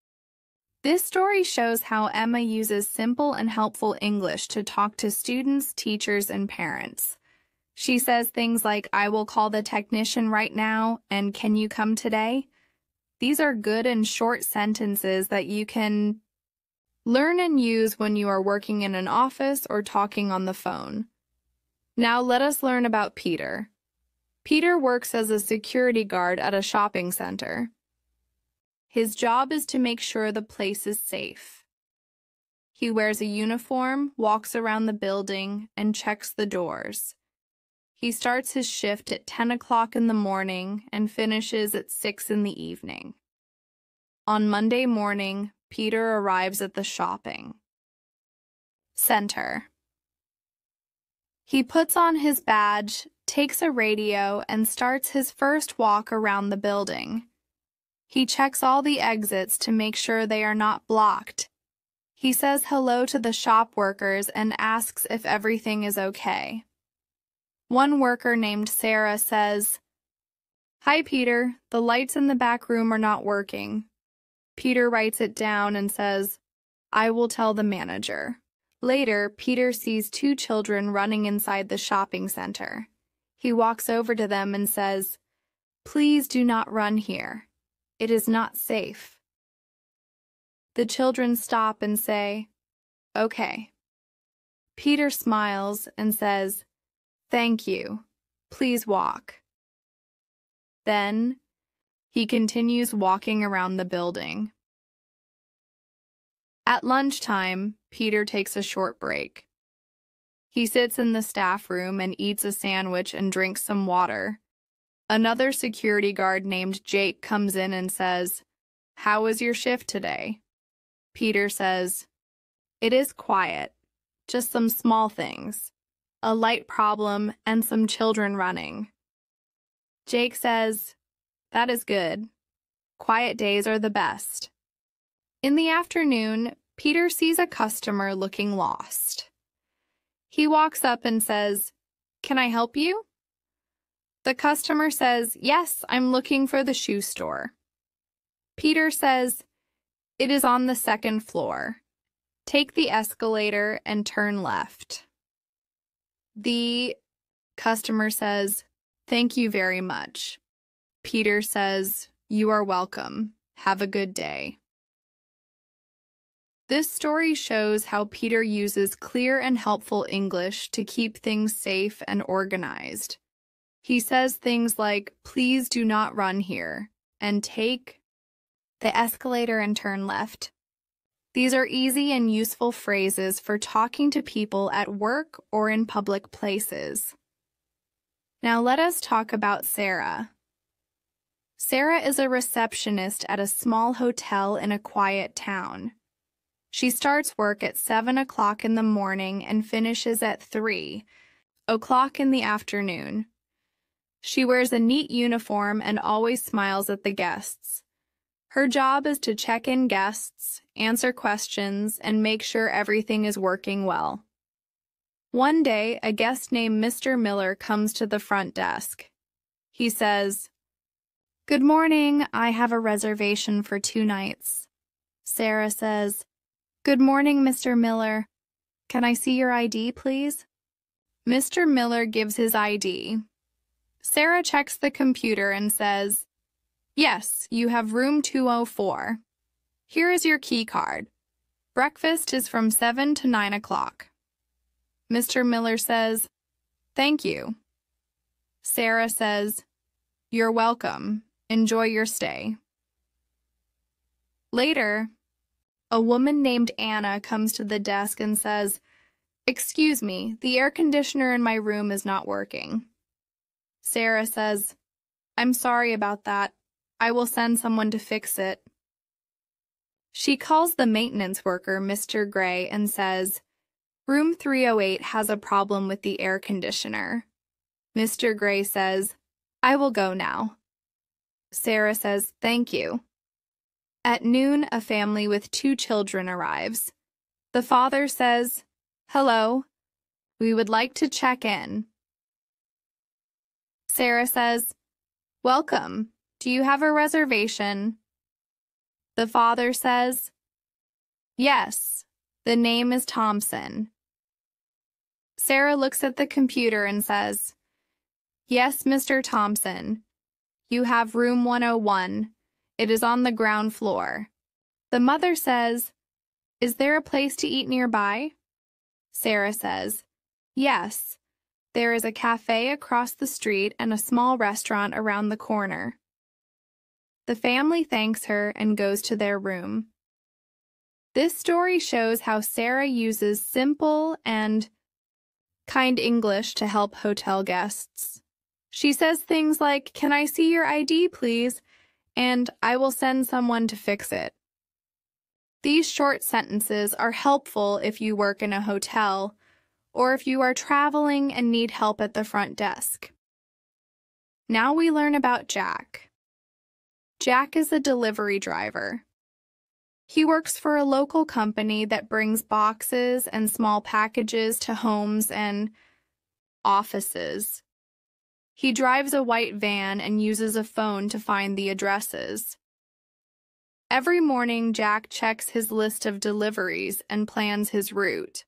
This story shows how Emma uses simple and helpful English to talk to students, teachers, and parents. She says things like, "I will call the technician right now," and "Can you come today?" These are good and short sentences that you can learn and use when you are working in an office or talking on the phone. Now let us learn about Peter. Peter works as a security guard at a shopping center. His job is to make sure the place is safe. He wears a uniform, walks around the building, and checks the doors. He starts his shift at 10 o'clock in the morning and finishes at 6 in the evening. On Monday morning, Peter arrives at the shopping center. He puts on his badge, takes a radio, and starts his first walk around the building. He checks all the exits to make sure they are not blocked. He says hello to the shop workers and asks if everything is okay. One worker named Sarah says, "Hi, Peter. The lights in the back room are not working." Peter writes it down and says, "I will tell the manager." Later, Peter sees 2 children running inside the shopping center. He walks over to them and says, "Please do not run here. It is not safe." The children stop and say, "Okay." Peter smiles and says, "Thank you. Please walk." Then, he continues walking around the building. At lunchtime, Peter takes a short break. He sits in the staff room and eats a sandwich and drinks some water. Another security guard named Jake comes in and says, "How was your shift today?" Peter says, "It is quiet, just some small things, a light problem, and some children running." Jake says, "That is good. Quiet days are the best." In the afternoon, Peter sees a customer looking lost. He walks up and says, "Can I help you?" The customer says, "Yes, I'm looking for the shoe store." Peter says, "It is on the 2nd floor. Take the escalator and turn left." The customer says, "Thank you very much." Peter says, "You are welcome. Have a good day." This story shows how Peter uses clear and helpful English to keep things safe and organized. He says things like, "Please do not run here," and "take the escalator and turn left." These are easy and useful phrases for talking to people at work or in public places. Now let us talk about Sarah. Sarah is a receptionist at a small hotel in a quiet town. She starts work at 7 o'clock in the morning and finishes at 3 o'clock in the afternoon. She wears a neat uniform and always smiles at the guests. Her job is to check in guests, answer questions, and make sure everything is working well. One day, a guest named Mr. Miller comes to the front desk. He says, "Good morning, I have a reservation for 2 nights. Sarah says, "Good morning, Mr. Miller. Can I see your ID, please?" Mr. Miller gives his ID. Sarah checks the computer and says, "Yes, you have room 204. Here is your key card. Breakfast is from 7 to 9 o'clock. Mr. Miller says, "Thank you." Sarah says, "You're welcome. Enjoy your stay." Later, a woman named Anna comes to the desk and says, "Excuse me, the air conditioner in my room is not working." Sarah says, "I'm sorry about that. I will send someone to fix it." She calls the maintenance worker, Mr. Gray, and says, "Room 308 has a problem with the air conditioner." Mr. Gray says, "I will go now." Sarah says, "Thank you." At noon, a family with 2 children arrives. The father says, "Hello, we would like to check in." Sarah says, "Welcome. Do you have a reservation?" The father says, "Yes, the name is Thompson." Sarah looks at the computer and says, "Yes, Mr. Thompson. You have room 101. It is on the ground floor." The mother says, "Is there a place to eat nearby?" Sarah says, "Yes. There is a cafe across the street and a small restaurant around the corner." The family thanks her and goes to their room. This story shows how Sarah uses simple and kind English to help hotel guests. She says things like, "Can I see your ID, please?" and "I will send someone to fix it." These short sentences are helpful if you work in a hotel or if you are traveling and need help at the front desk. Now we learn about Jack. Jack is a delivery driver. He works for a local company that brings boxes and small packages to homes and offices. He drives a white van and uses a phone to find the addresses. Every morning, Jack checks his list of deliveries and plans his route.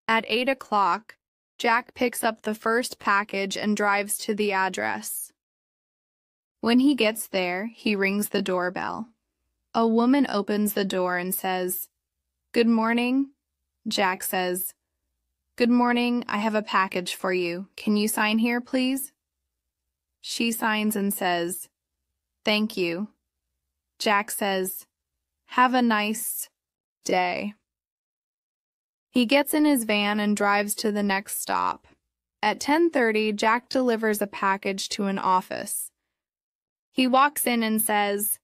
At 8 o'clock, Jack picks up the first package and drives to the address. When he gets there, he rings the doorbell. A woman opens the door and says, "Good morning." Jack says, "Good morning, I have a package for you. Can you sign here, please?" She signs and says, "Thank you." Jack says, "Have a nice day." He gets in his van and drives to the next stop. At 10:30, Jack delivers a package to an office. He walks in and says,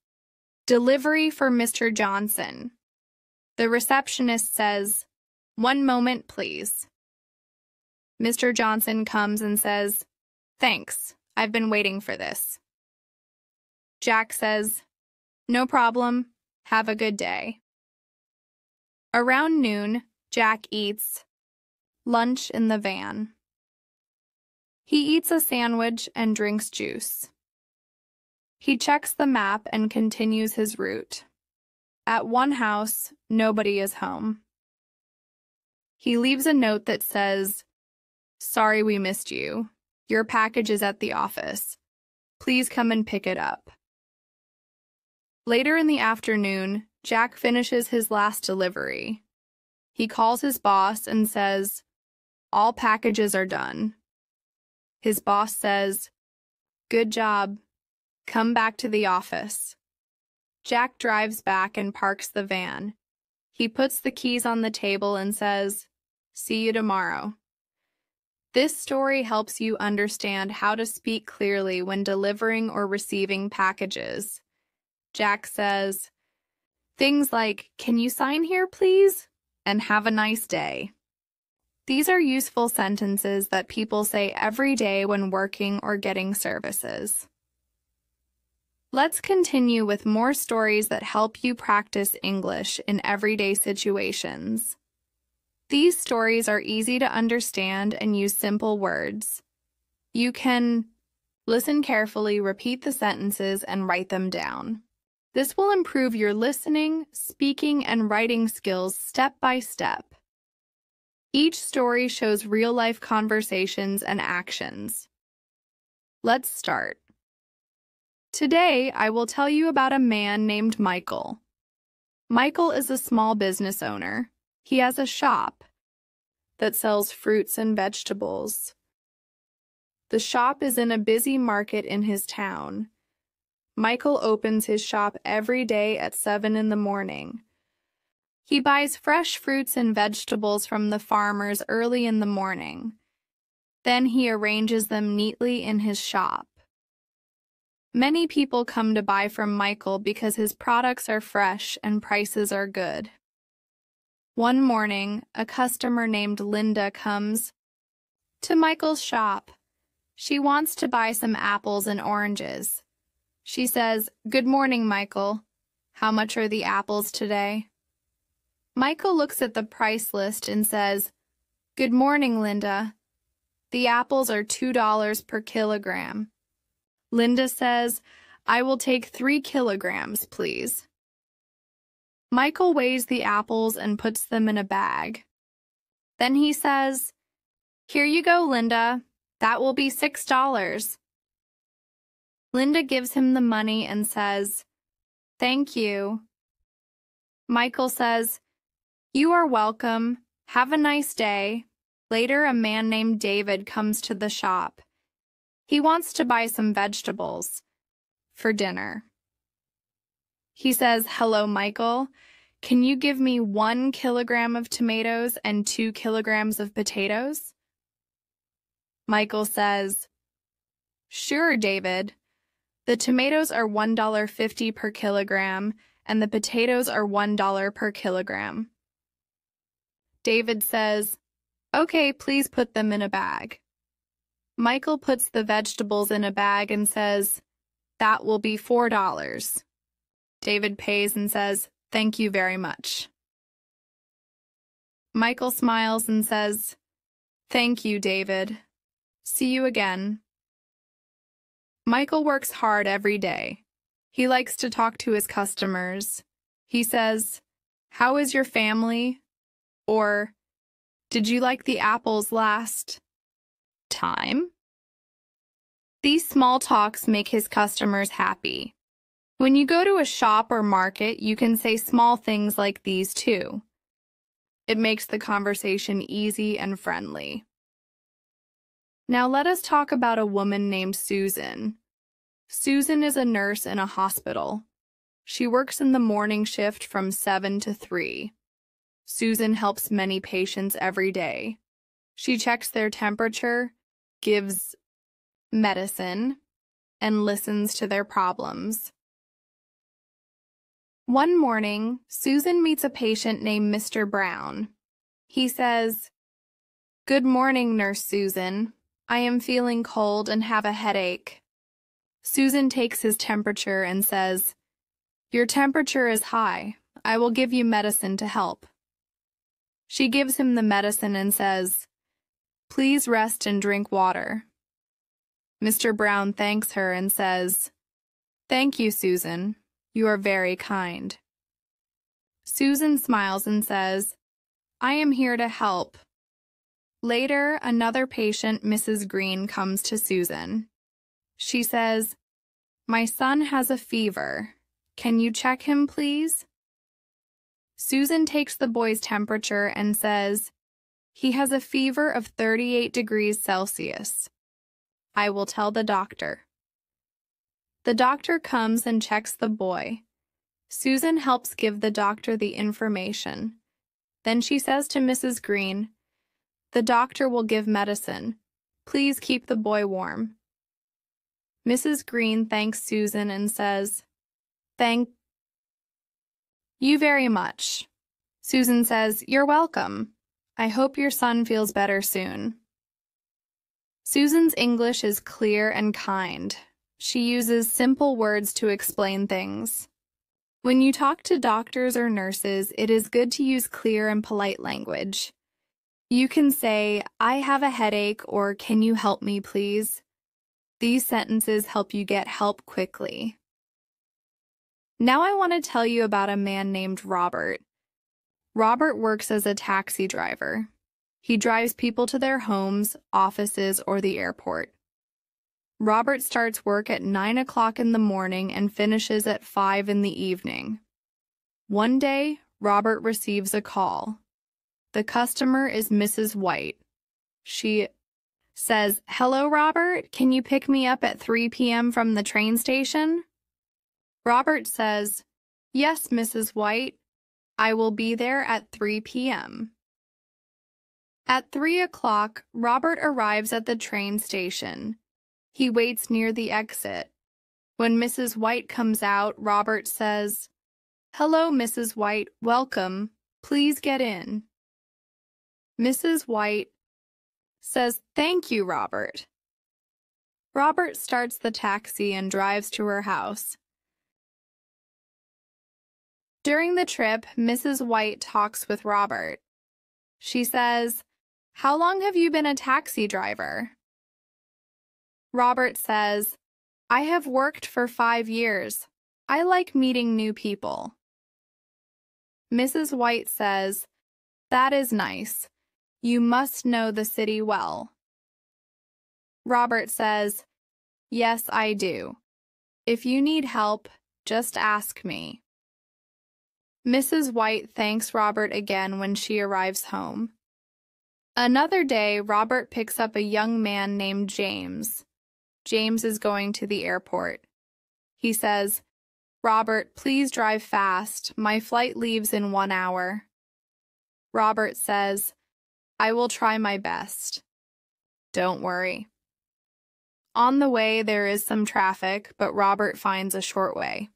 "Delivery for Mr. Johnson." The receptionist says, "One moment, please." Mr. Johnson comes and says, "Thanks, I've been waiting for this." Jack says, "No problem, have a good day." Around noon, Jack eats lunch in the van. He eats a sandwich and drinks juice. He checks the map and continues his route. At one house, nobody is home. He leaves a note that says, "Sorry we missed you. Your package is at the office. Please come and pick it up." Later in the afternoon, Jack finishes his last delivery. He calls his boss and says, "All packages are done." His boss says, "Good job. Come back to the office." Jack drives back and parks the van. He puts the keys on the table and says, "See you tomorrow." This story helps you understand how to speak clearly when delivering or receiving packages. Jack says things like, "Can you sign here, please?" and "Have a nice day." These are useful sentences that people say every day when working or getting services. Let's continue with more stories that help you practice English in everyday situations. These stories are easy to understand and use simple words. You can listen carefully, repeat the sentences, and write them down. This will improve your listening, speaking, and writing skills step by step. Each story shows real-life conversations and actions. Let's start. Today, I will tell you about a man named Michael. Michael is a small business owner. He has a shop that sells fruits and vegetables. The shop is in a busy market in his town. Michael opens his shop every day at 7 in the morning. He buys fresh fruits and vegetables from the farmers early in the morning. Then he arranges them neatly in his shop. Many people come to buy from Michael because his products are fresh and prices are good. One morning, a customer named Linda comes to Michael's shop. She wants to buy some apples and oranges. She says, "Good morning, Michael. How much are the apples today?" Michael looks at the price list and says, "Good morning, Linda. The apples are $2 per kilogram." Linda says, "I will take 3 kilograms, please." Michael weighs the apples and puts them in a bag. Then he says, "Here you go, Linda. That will be $6. Linda gives him the money and says, "Thank you." Michael says, "You are welcome. Have a nice day." Later, a man named David comes to the shop. He wants to buy some vegetables for dinner. He says, "Hello, Michael. Can you give me 1 kilogram of tomatoes and 2 kilograms of potatoes?" Michael says, "Sure, David. The tomatoes are $1.50 per kilogram, and the potatoes are $1 per kilogram." David says, "Okay, please put them in a bag." Michael puts the vegetables in a bag and says, "That will be $4. David pays and says, "Thank you very much." Michael smiles and says, "Thank you, David. See you again." Michael works hard every day. He likes to talk to his customers. He says, "How is your family?" Or, "Did you like the apples last time?" These small talks make his customers happy. When you go to a shop or market, you can say small things like these too. It makes the conversation easy and friendly. Now let us talk about a woman named Susan. Susan is a nurse in a hospital. She works in the morning shift from 7 to 3. Susan helps many patients every day. She checks their temperature, gives medicine, and listens to their problems. One morning, Susan meets a patient named Mr. Brown. He says, "Good morning, Nurse Susan. I am feeling cold and have a headache." Susan takes his temperature and says, "Your temperature is high. I will give you medicine to help." She gives him the medicine and says, "Please rest and drink water." Mr. Brown thanks her and says, "Thank you, Susan. You are very kind." Susan smiles and says, "I am here to help." Later, another patient, Mrs. Green, comes to Susan. She says, "My son has a fever. Can you check him, please?" Susan takes the boy's temperature and says, "He has a fever of 38 degrees Celsius. I will tell the doctor." The doctor comes and checks the boy. Susan helps give the doctor the information. Then she says to Mrs. Green, "The doctor will give medicine. Please keep the boy warm." Mrs. Green thanks Susan and says, "Thank you very much." Susan says, "You're welcome. I hope your son feels better soon." Susan's English is clear and kind. She uses simple words to explain things. When you talk to doctors or nurses, it is good to use clear and polite language. You can say, "I have a headache," or "Can you help me, please?" These sentences help you get help quickly. Now I want to tell you about a man named Robert. Robert works as a taxi driver. He drives people to their homes, offices, or the airport. Robert starts work at 9 o'clock in the morning and finishes at 5 in the evening. One day, Robert receives a call. The customer is Mrs. White. She says, "Hello, Robert. Can you pick me up at 3 p.m. from the train station?" Robert says, "Yes, Mrs. White. I will be there at 3 p.m. At 3 o'clock, Robert arrives at the train station. He waits near the exit. When Mrs. White comes out, Robert says, "Hello, Mrs. White. Welcome. Please get in." Mrs. White says, "Thank you, Robert." Robert starts the taxi and drives to her house. During the trip, Mrs. White talks with Robert. She says, "How long have you been a taxi driver?" Robert says, "I have worked for 5 years. I like meeting new people." Mrs. White says, "That is nice. You must know the city well." Robert says, "Yes, I do. If you need help, just ask me." Mrs. White thanks Robert again when she arrives home. Another day, Robert picks up a young man named James. James is going to the airport. He says, "Robert, please drive fast. My flight leaves in 1 hour." Robert says, "I will try my best. Don't worry." On the way, there is some traffic, but Robert finds a short way.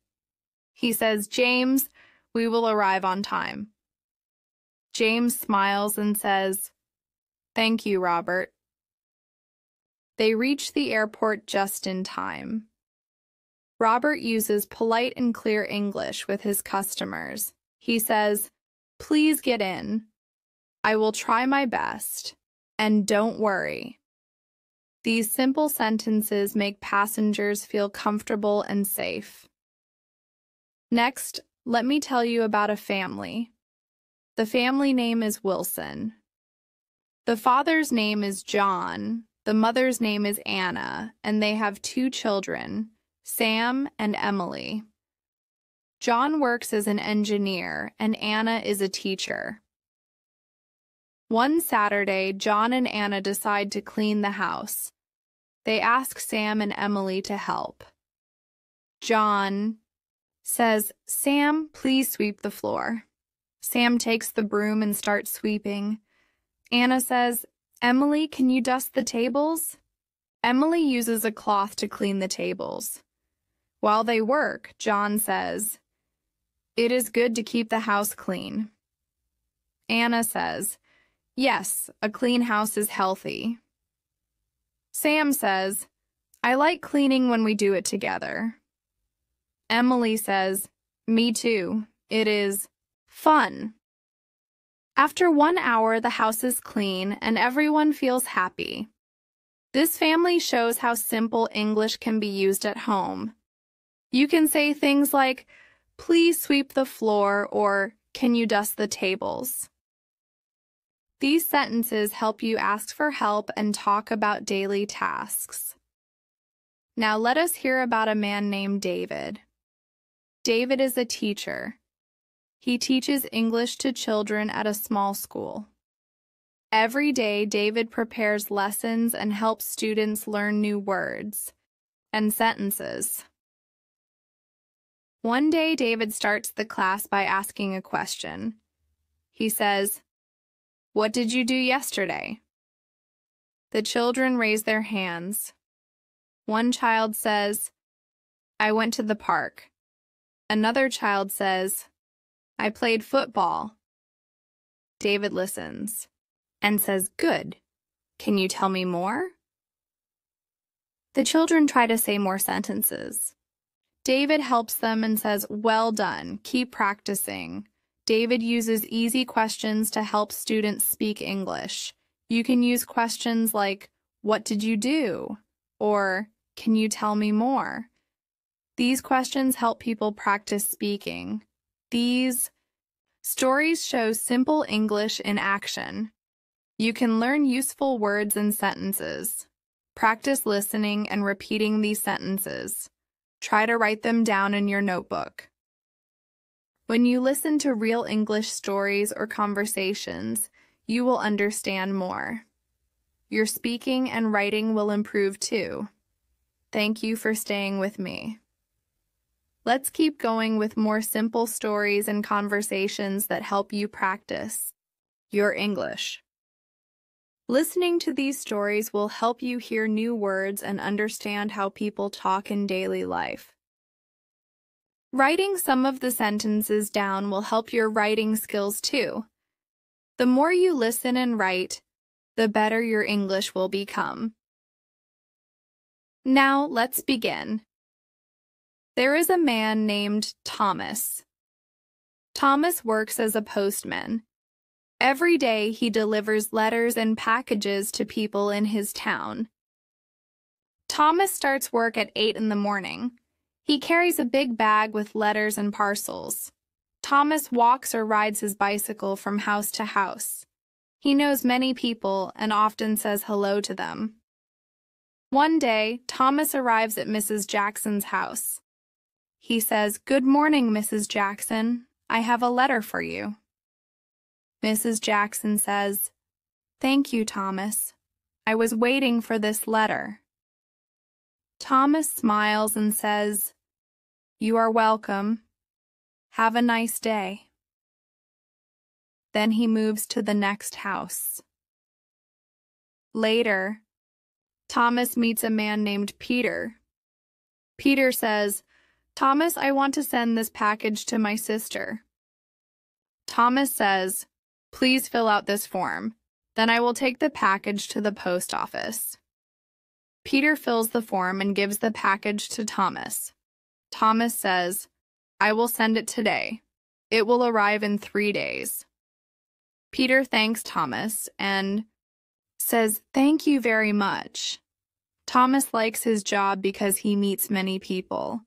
He says, "James, we will arrive on time." James smiles and says, "Thank you, Robert." They reach the airport just in time. Robert uses polite and clear English with his customers. He says, "Please get in. I will try my best. And don't worry." These simple sentences make passengers feel comfortable and safe. Next, let me tell you about a family. The family name is Wilson. The father's name is John. The mother's name is Anna, and they have 2 children, Sam and Emily. John works as an engineer, and Anna is a teacher. One Saturday, John and Anna decide to clean the house. They ask Sam and Emily to help. John says, "Sam, please sweep the floor." Sam takes the broom and starts sweeping. Anna says, "Emily, can you dust the tables?" Emily uses a cloth to clean the tables. While they work, John says, "It is good to keep the house clean." Anna says, "Yes, a clean house is healthy." Sam says, "I like cleaning when we do it together." Emily says, "Me too. It is fun." After 1 hour, the house is clean and everyone feels happy. This family shows how simple English can be used at home. You can say things like, "Please sweep the floor," or "Can you dust the tables?" These sentences help you ask for help and talk about daily tasks. Now let us hear about a man named David. David is a teacher. He teaches English to children at a small school. Every day, David prepares lessons and helps students learn new words and sentences. One day, David starts the class by asking a question. He says, "What did you do yesterday?" The children raise their hands. One child says, "I went to the park." Another child says, "I played football." David listens and says, "Good. Can you tell me more?" The children try to say more sentences. David helps them and says, "Well done. Keep practicing." David uses easy questions to help students speak English. You can use questions like, "What did you do?" or "Can you tell me more?" These questions help people practice speaking. These stories show simple English in action. You can learn useful words and sentences. Practice listening and repeating these sentences. Try to write them down in your notebook. When you listen to real English stories or conversations, you will understand more. Your speaking and writing will improve too. Thank you for staying with me. Let's keep going with more simple stories and conversations that help you practice your English. Listening to these stories will help you hear new words and understand how people talk in daily life. Writing some of the sentences down will help your writing skills too. The more you listen and write, the better your English will become. Now, let's begin. There is a man named Thomas. Thomas works as a postman. Every day he delivers letters and packages to people in his town. Thomas starts work at 8 in the morning. He carries a big bag with letters and parcels. Thomas walks or rides his bicycle from house to house. He knows many people and often says hello to them. One day, Thomas arrives at Mrs. Jackson's house. He says, "Good morning, Mrs. Jackson. I have a letter for you." Mrs. Jackson says, "Thank you, Thomas. I was waiting for this letter." Thomas smiles and says, "You are welcome. Have a nice day." Then he moves to the next house. Later, Thomas meets a man named Peter. Peter says, "Thomas, I want to send this package to my sister." Thomas says, "Please fill out this form. Then I will take the package to the post office." Peter fills the form and gives the package to Thomas. Thomas says, "I will send it today. It will arrive in 3 days." Peter thanks Thomas and says, "Thank you very much." Thomas likes his job because he meets many people.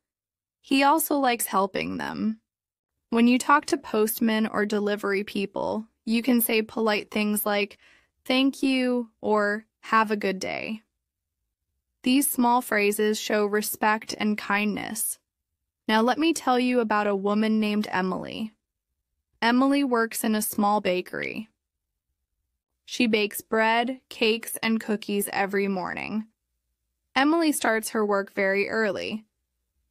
He also likes helping them. When you talk to postmen or delivery people, you can say polite things like, "Thank you," or "Have a good day." These small phrases show respect and kindness. Now let me tell you about a woman named Emily. Emily works in a small bakery. She bakes bread, cakes, and cookies every morning. Emily starts her work very early.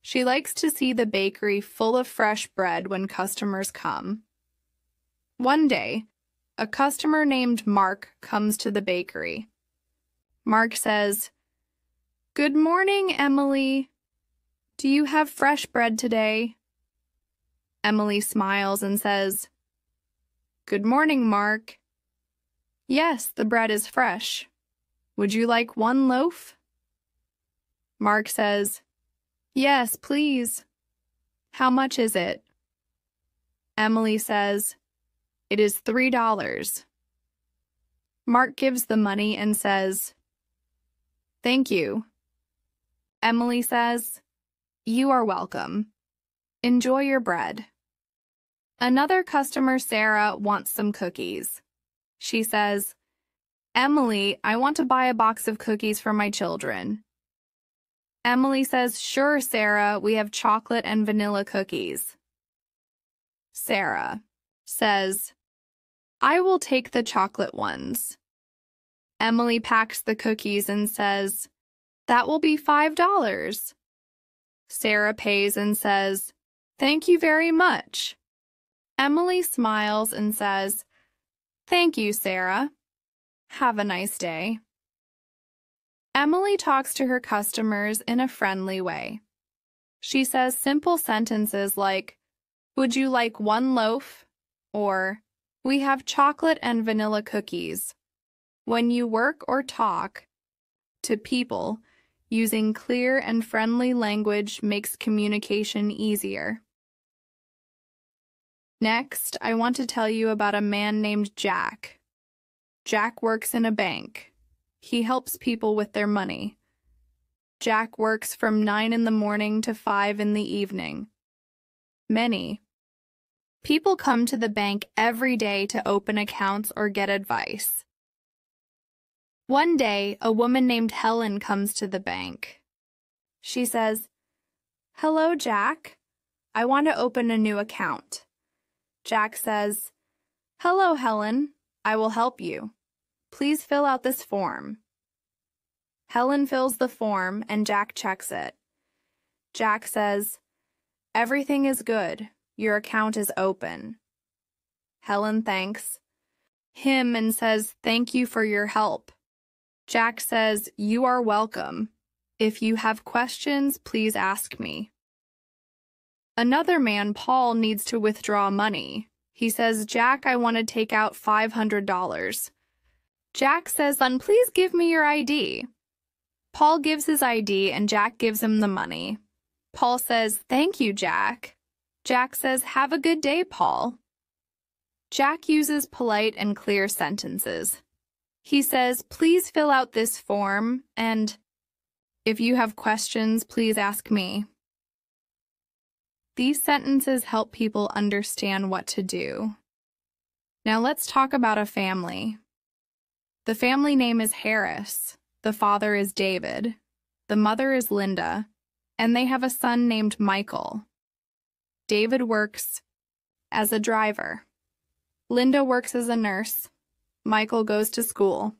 She likes to see the bakery full of fresh bread when customers come. One day, a customer named Mark comes to the bakery. Mark says, "Good morning, Emily. Do you have fresh bread today?" Emily smiles and says, "Good morning, Mark. Yes, the bread is fresh. Would you like 1 loaf?" Mark says, "Yes, please. How much is it?" Emily says, "It is $3. Mark gives the money and says, "Thank you." Emily says, "You are welcome. Enjoy your bread." Another customer, Sarah, wants some cookies. She says, "Emily, I want to buy a box of cookies for my children." Emily says, "Sure, Sarah, we have chocolate and vanilla cookies." Sarah says, "I will take the chocolate ones." Emily packs the cookies and says, "That will be $5. Sarah pays and says, "Thank you very much." Emily smiles and says, "Thank you, Sarah. Have a nice day." Emily talks to her customers in a friendly way. She says simple sentences like, "Would you like one loaf?" or "We have chocolate and vanilla cookies." When you work or talk to people, using clear and friendly language makes communication easier. Next, I want to tell you about a man named Jack. Jack works in a bank. He helps people with their money. Jack works from 9 in the morning to 5 in the evening. Many people come to the bank every day to open accounts or get advice. One day, a woman named Helen comes to the bank. She says, "Hello, Jack. I want to open a new account." Jack says, "Hello, Helen. I will help you. Please fill out this form." Helen fills the form and Jack checks it. Jack says, "Everything is good. Your account is open." Helen thanks him and says, "Thank you for your help." Jack says, "You are welcome. If you have questions, please ask me." Another man, Paul, needs to withdraw money. He says, "Jack, I want to take out $500. Jack says, "Then please give me your ID." Paul gives his ID and Jack gives him the money. Paul says, "Thank you, Jack." Jack says, "Have a good day, Paul." Jack uses polite and clear sentences. He says, "Please fill out this form," and "If you have questions, please ask me." These sentences help people understand what to do. Now let's talk about a family. The family name is Harris. The father is David. The mother is Linda. And they have a son named Michael. David works as a driver. Linda works as a nurse. Michael goes to school.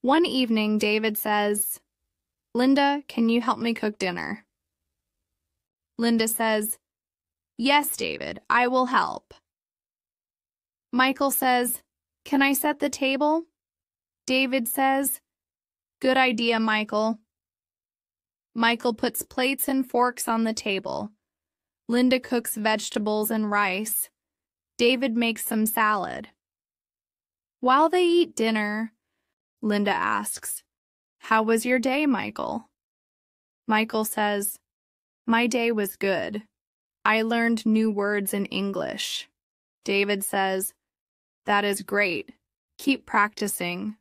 One evening, David says, "Linda, can you help me cook dinner?" Linda says, "Yes, David, I will help." Michael says, "Can I set the table?" David says, "Good idea, Michael." Michael puts plates and forks on the table. Linda cooks vegetables and rice. David makes some salad. While they eat dinner, Linda asks, "How was your day, Michael?" Michael says, "My day was good. I learned new words in English." David says, "That is great. Keep practicing."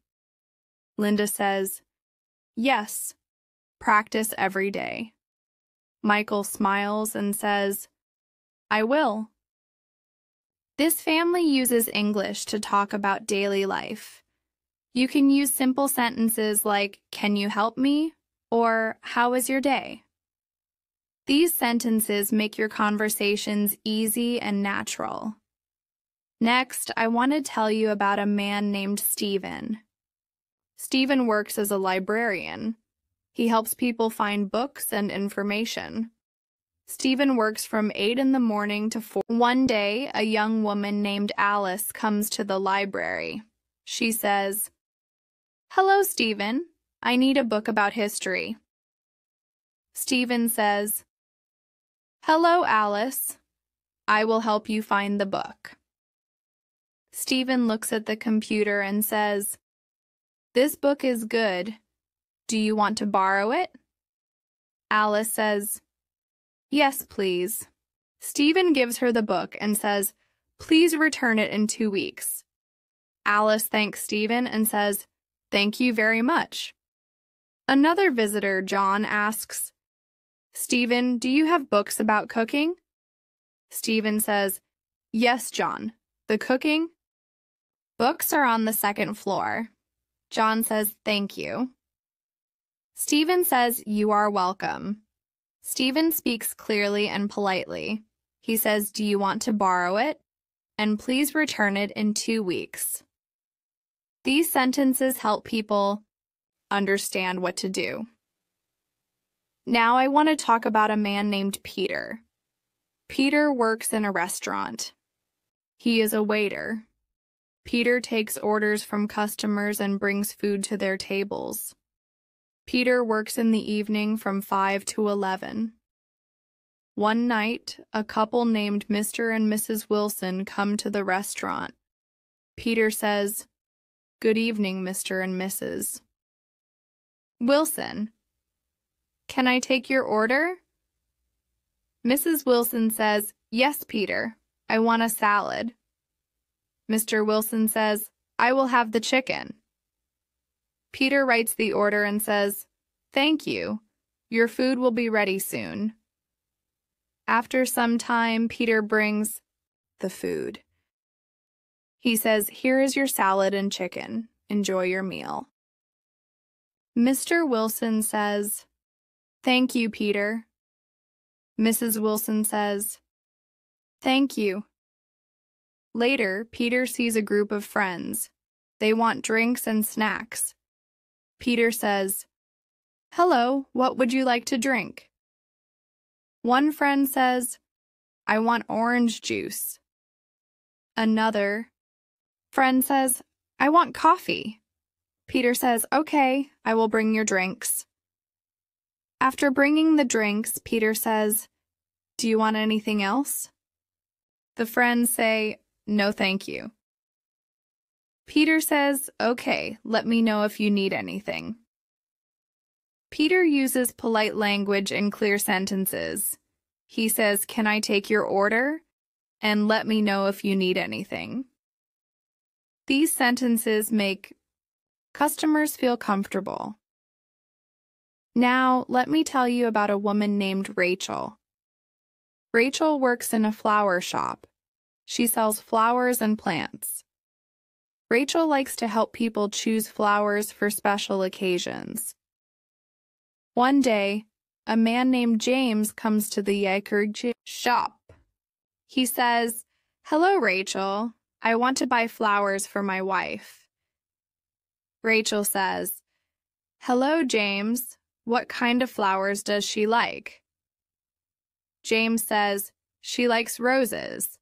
Linda says, "Yes, practice every day." Michael smiles and says, "I will." This family uses English to talk about daily life. You can use simple sentences like, "Can you help me?" or "How was your day?" These sentences make your conversations easy and natural. Next, I want to tell you about a man named Stephen. Stephen works as a librarian. He helps people find books and information. Stephen works from 8 in the morning to 4. One day, a young woman named Alice comes to the library. She says, "Hello, Stephen. I need a book about history." Stephen says, "Hello, Alice. I will help you find the book." Stephen looks at the computer and says, "This book is good. Do you want to borrow it?" Alice says, "Yes, please." Stephen gives her the book and says, "Please return it in 2 weeks." Alice thanks Stephen and says, "Thank you very much." Another visitor, John, asks, "Stephen, do you have books about cooking?" Stephen says, "Yes, John. The cooking?" "Books are on the second floor." John says, "Thank you." Stephen says, "You are welcome." Stephen speaks clearly and politely. He says, "Do you want to borrow it? And please return it in 2 weeks." These sentences help people understand what to do. Now I want to talk about a man named Peter. Peter works in a restaurant. He is a waiter. Peter takes orders from customers and brings food to their tables. Peter works in the evening from 5 to 11. One night, a couple named Mr. and Mrs. Wilson come to the restaurant. Peter says, "Good evening, Mr. and Mrs. Wilson. Can I take your order?" Mrs. Wilson says, "Yes, Peter. I want a salad." Mr. Wilson says, "I will have the chicken." Peter writes the order and says, "Thank you. Your food will be ready soon." After some time, Peter brings the food. He says, "Here is your salad and chicken. Enjoy your meal." Mr. Wilson says, "Thank you, Peter." Mrs. Wilson says, "Thank you." Later, Peter sees a group of friends. They want drinks and snacks. Peter says, "Hello, what would you like to drink?" One friend says, "I want orange juice." Another friend says, "I want coffee." Peter says, "Okay, I will bring your drinks." After bringing the drinks, Peter says, "Do you want anything else?" The friends say, "No, thank you." Peter says, "Okay, let me know if you need anything." Peter uses polite language in clear sentences. He says, "Can I take your order?" and "Let me know if you need anything." These sentences make customers feel comfortable. Now, let me tell you about a woman named Rachel. Rachel works in a flower shop. She sells flowers and plants. Rachel likes to help people choose flowers for special occasions. One day, a man named James comes to the rkarimkasru shop. He says, "Hello, Rachel. I want to buy flowers for my wife." Rachel says, "Hello, James. What kind of flowers does she like?" James says, "She likes roses."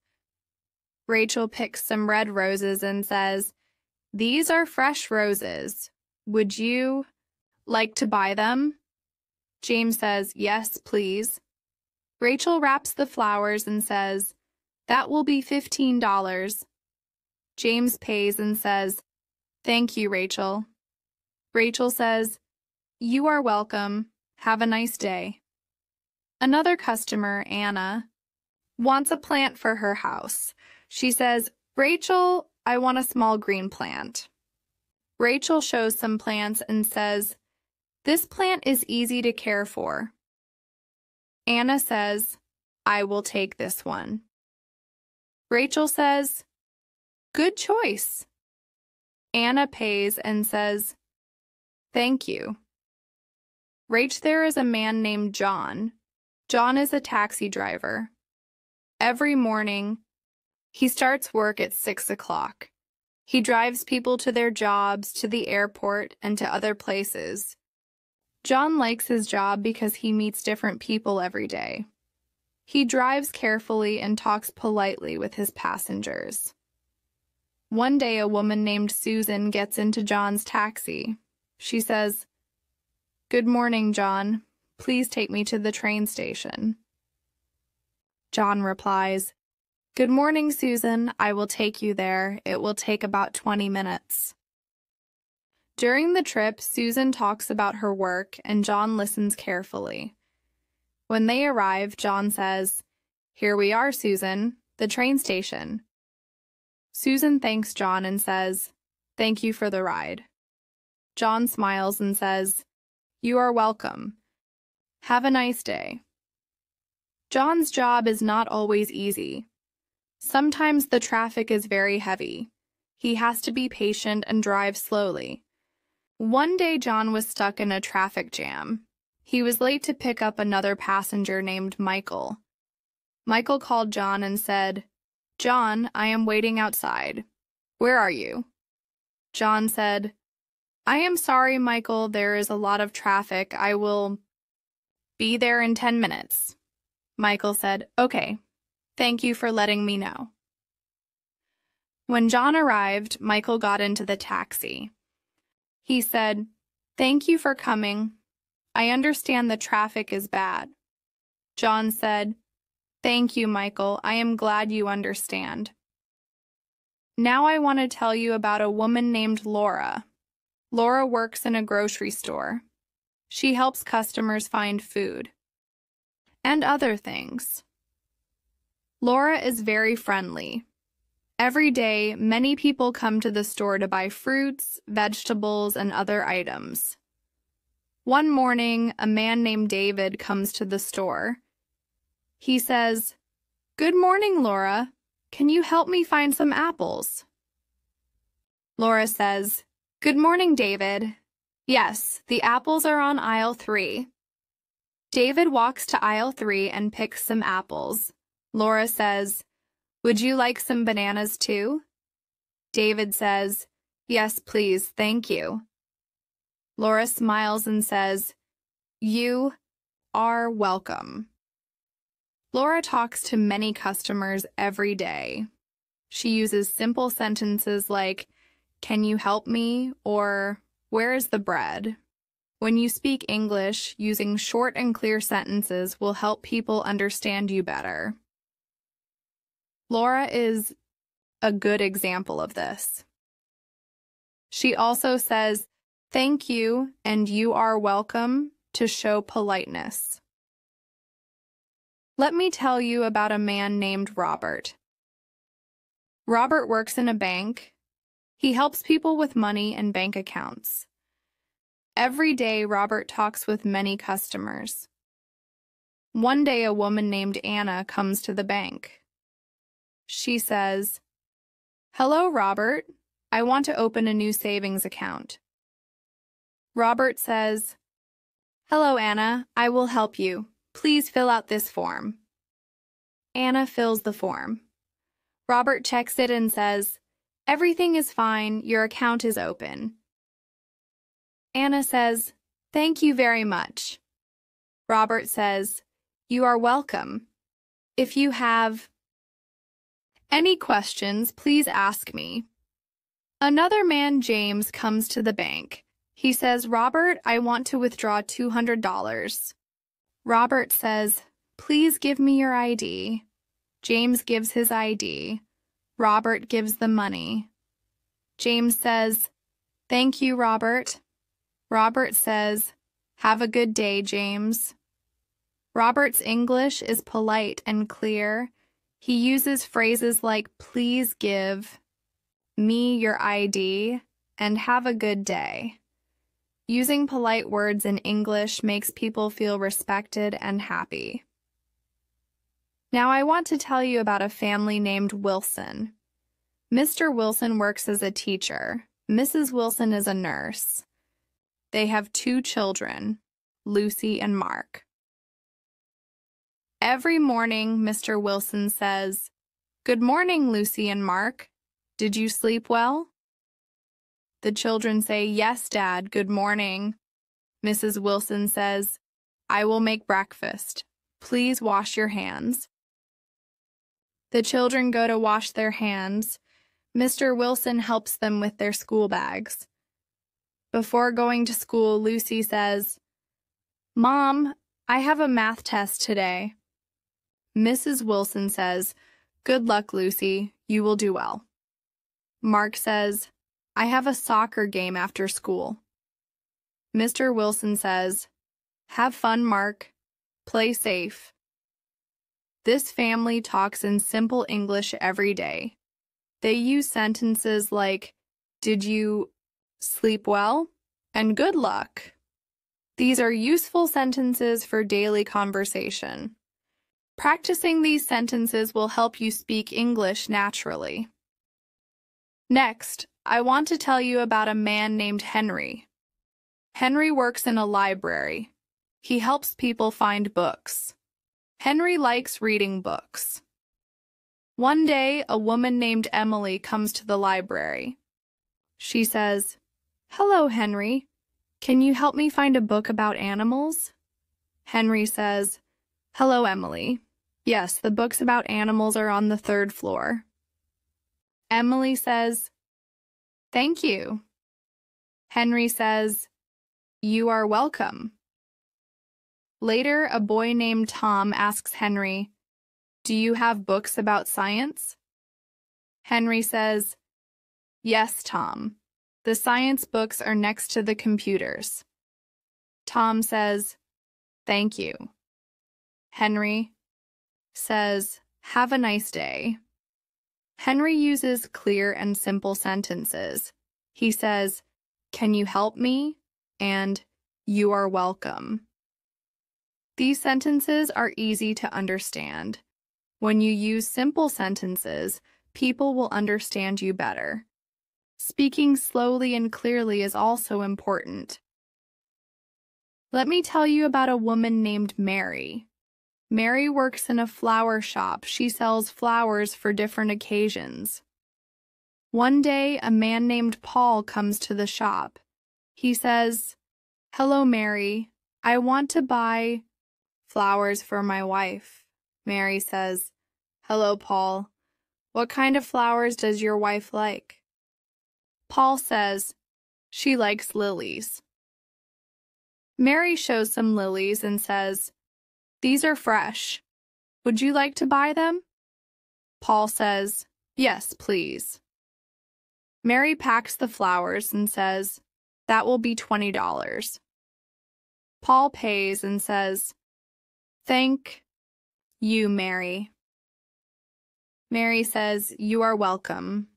Rachel picks some red roses and says, "These are fresh roses. Would you like to buy them?" James says, "Yes, please." Rachel wraps the flowers and says, "That will be $15. James pays and says, "Thank you, Rachel." Rachel says, "You are welcome. Have a nice day." Another customer, Anna, wants a plant for her house. She says, "Rachel, I want a small green plant." Rachel shows some plants and says, "This plant is easy to care for." Anna says, "I will take this one." Rachel says, "Good choice." Anna pays and says, "Thank you." There is a man named John. John is a taxi driver. Every morning, he starts work at 6 o'clock. He drives people to their jobs, to the airport, and to other places. John likes his job because he meets different people every day. He drives carefully and talks politely with his passengers. One day, a woman named Susan gets into John's taxi. She says, "Good morning, John. Please take me to the train station." John replies, "Good morning, Susan. I will take you there. It will take about 20 minutes. During the trip, Susan talks about her work, and John listens carefully. When they arrive, John says, "Here we are, Susan, the train station." Susan thanks John and says, "Thank you for the ride." John smiles and says, "You are welcome. Have a nice day." John's job is not always easy. Sometimes the traffic is very heavy. He has to be patient and drive slowly. One day, John was stuck in a traffic jam. He was late to pick up another passenger named Michael. Michael called John and said, "John, I am waiting outside. Where are you?" John said, "I am sorry, Michael, there is a lot of traffic. I will be there in 10 minutes. Michael said, "Okay, thank you for letting me know." When John arrived, Michael got into the taxi. He said, "Thank you for coming. I understand the traffic is bad." John said, "Thank you, Michael. I am glad you understand. Now I want to tell you about a woman named Laura. Laura works in a grocery store. She helps customers find food and other things. Laura is very friendly. Every day, many people come to the store to buy fruits, vegetables, and other items. One morning, a man named David comes to the store. He says, "Good morning, Laura. Can you help me find some apples?" Laura says, "Good morning, David. Yes, the apples are on aisle 3. David walks to aisle 3 and picks some apples. Laura says, "Would you like some bananas too?" David says, "Yes, please, thank you." Laura smiles and says, "You are welcome." Laura talks to many customers every day. She uses simple sentences like, "Can you help me?" or "Where is the bread?" When you speak English, using short and clear sentences will help people understand you better. Laura is a good example of this. She also says, "Thank you" and "You are welcome" to show politeness. Let me tell you about a man named Robert. Robert works in a bank. He helps people with money and bank accounts. Every day, Robert talks with many customers. One day, a woman named Anna comes to the bank. She says, "Hello, Robert. I want to open a new savings account." Robert says, "Hello, Anna. I will help you. Please fill out this form." Anna fills the form. Robert checks it and says, "Everything is fine. Your account is open." Anna says, "Thank you very much." Robert says, "You are welcome. If you have any questions, please ask me." Another man, James, comes to the bank. He says, "Robert, I want to withdraw $200. Robert says, "Please give me your ID." James gives his ID. Robert gives the money. James says, "Thank you, Robert." Robert says, "Have a good day, James." Robert's English is polite and clear. He uses phrases like "please give me your ID" and "have a good day." Using polite words in English makes people feel respected and happy. Now I want to tell you about a family named Wilson. Mr. Wilson works as a teacher. Mrs. Wilson is a nurse. They have 2 children, Lucy and Mark. Every morning, Mr. Wilson says, "Good morning, Lucy and Mark. Did you sleep well?" The children say, "Yes, Dad, good morning." Mrs. Wilson says, "I will make breakfast. Please wash your hands." The children go to wash their hands. Mr. Wilson helps them with their school bags. Before going to school, Lucy says, "Mom, I have a math test today." Mrs. Wilson says, "Good luck, Lucy. You will do well." Mark says, "I have a soccer game after school." Mr. Wilson says, "Have fun, Mark. Play safe." This family talks in simple English every day. They use sentences like, "Did you sleep well?" and "Good luck." These are useful sentences for daily conversation. Practicing these sentences will help you speak English naturally. Next, I want to tell you about a man named Henry. Henry works in a library. He helps people find books. Henry likes reading books. One day, a woman named Emily comes to the library. She says, "Hello, Henry. Can you help me find a book about animals?" Henry says, "Hello, Emily. Yes, the books about animals are on the 3rd floor." Emily says, "Thank you." Henry says, "You are welcome." Later, a boy named Tom asks Henry, "Do you have books about science?" Henry says, "Yes, Tom. The science books are next to the computers." Tom says, "Thank you." Henry says, "Have a nice day." Henry uses clear and simple sentences. He says, "Can you help me?" and "You are welcome." These sentences are easy to understand. When you use simple sentences, people will understand you better. Speaking slowly and clearly is also important. Let me tell you about a woman named Mary. Mary works in a flower shop. She sells flowers for different occasions. One day, a man named Paul comes to the shop. He says, "Hello, Mary. I want to buy flowers for my wife." Mary says, "Hello, Paul. What kind of flowers does your wife like?" Paul says, "She likes lilies." Mary shows some lilies and says, "These are fresh. Would you like to buy them?" Paul says, "Yes, please." Mary packs the flowers and says, "That will be $20. Paul pays and says, "Thank you, Mary." Mary says, "You are welcome."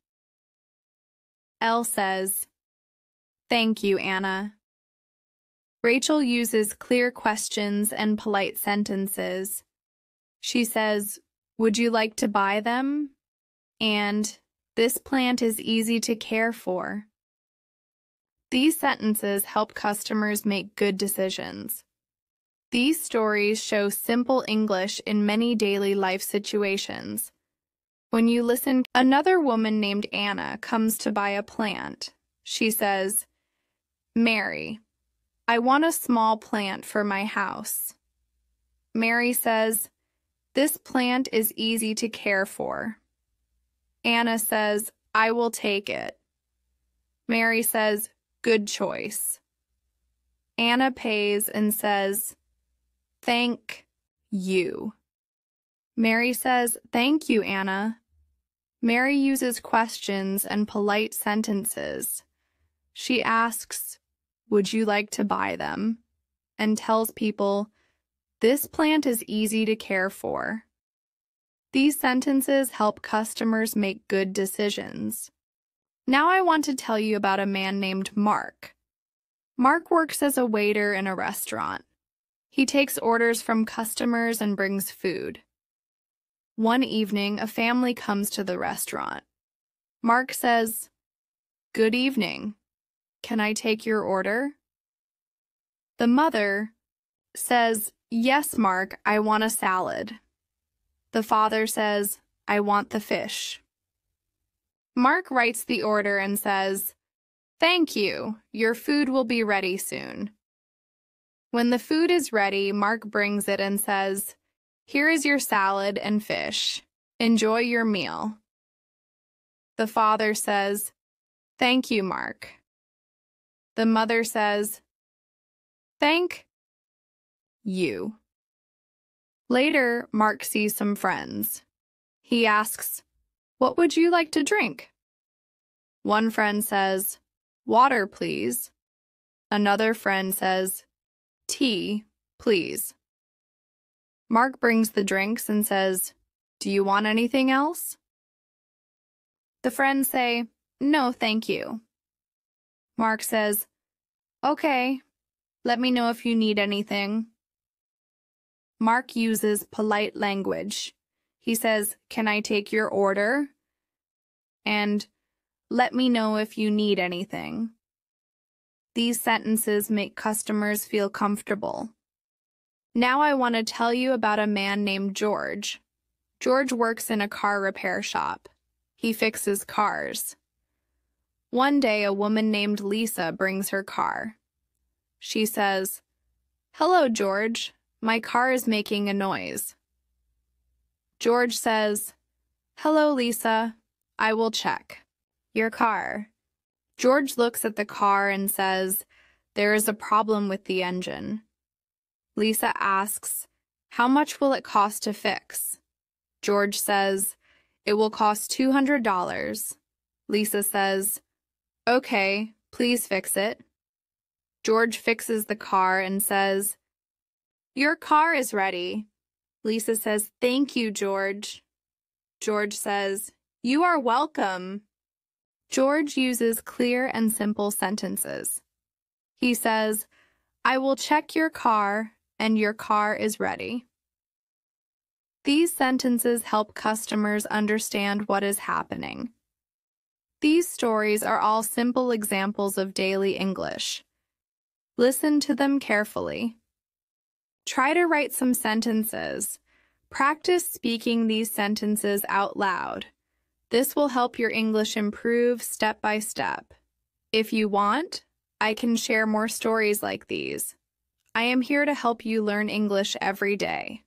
Elle says, "Thank you, Anna." Rachel uses clear questions and polite sentences. She says, "Would you like to buy them?" And, "This plant is easy to care for." These sentences help customers make good decisions. These stories show simple English in many daily life situations. When you listen, another woman named Anna comes to buy a plant. She says, "Mary, I want a small plant for my house." Mary says, "This plant is easy to care for." Anna says, "I will take it." Mary says, "Good choice." Anna pays and says, "Thank you." Mary says, "Thank you, Anna." Mary uses questions and polite sentences. She asks, "Would you like to buy them?" and tells people, "This plant is easy to care for." These sentences help customers make good decisions. Now I want to tell you about a man named Mark. Mark works as a waiter in a restaurant. He takes orders from customers and brings food. One evening, a family comes to the restaurant. Mark says, "Good evening. Can I take your order?" The mother says, "Yes, Mark, I want a salad." The father says, "I want the fish." Mark writes the order and says, "Thank you. Your food will be ready soon." When the food is ready, Mark brings it and says, "Here is your salad and fish. Enjoy your meal." The father says, "Thank you, Mark." The mother says, "Thank you." Later, Mark sees some friends. He asks, "What would you like to drink?" One friend says, "Water, please." Another friend says, "Tea, please." Mark brings the drinks and says, "Do you want anything else?" The friends say, "No, thank you." Mark says, "Okay, let me know if you need anything." Mark uses polite language. He says, "Can I take your order?" and "Let me know if you need anything." These sentences make customers feel comfortable. Now I want to tell you about a man named George. George works in a car repair shop. He fixes cars. One day, a woman named Lisa brings her car. She says, "Hello, George. My car is making a noise." George says, "Hello, Lisa. I will check your car." George looks at the car and says, "There is a problem with the engine." Lisa asks, "How much will it cost to fix?" George says, "It will cost $200. Lisa says, "Okay, please fix it." George fixes the car and says, "Your car is ready." Lisa says, "Thank you, George." George says, "You are welcome." George uses clear and simple sentences. He says, "I will check your car, and your car is ready." These sentences help customers understand what is happening. These stories are all simple examples of daily English. Listen to them carefully. Try to write some sentences. Practice speaking these sentences out loud. This will help your English improve step by step. If you want, I can share more stories like these. I am here to help you learn English every day.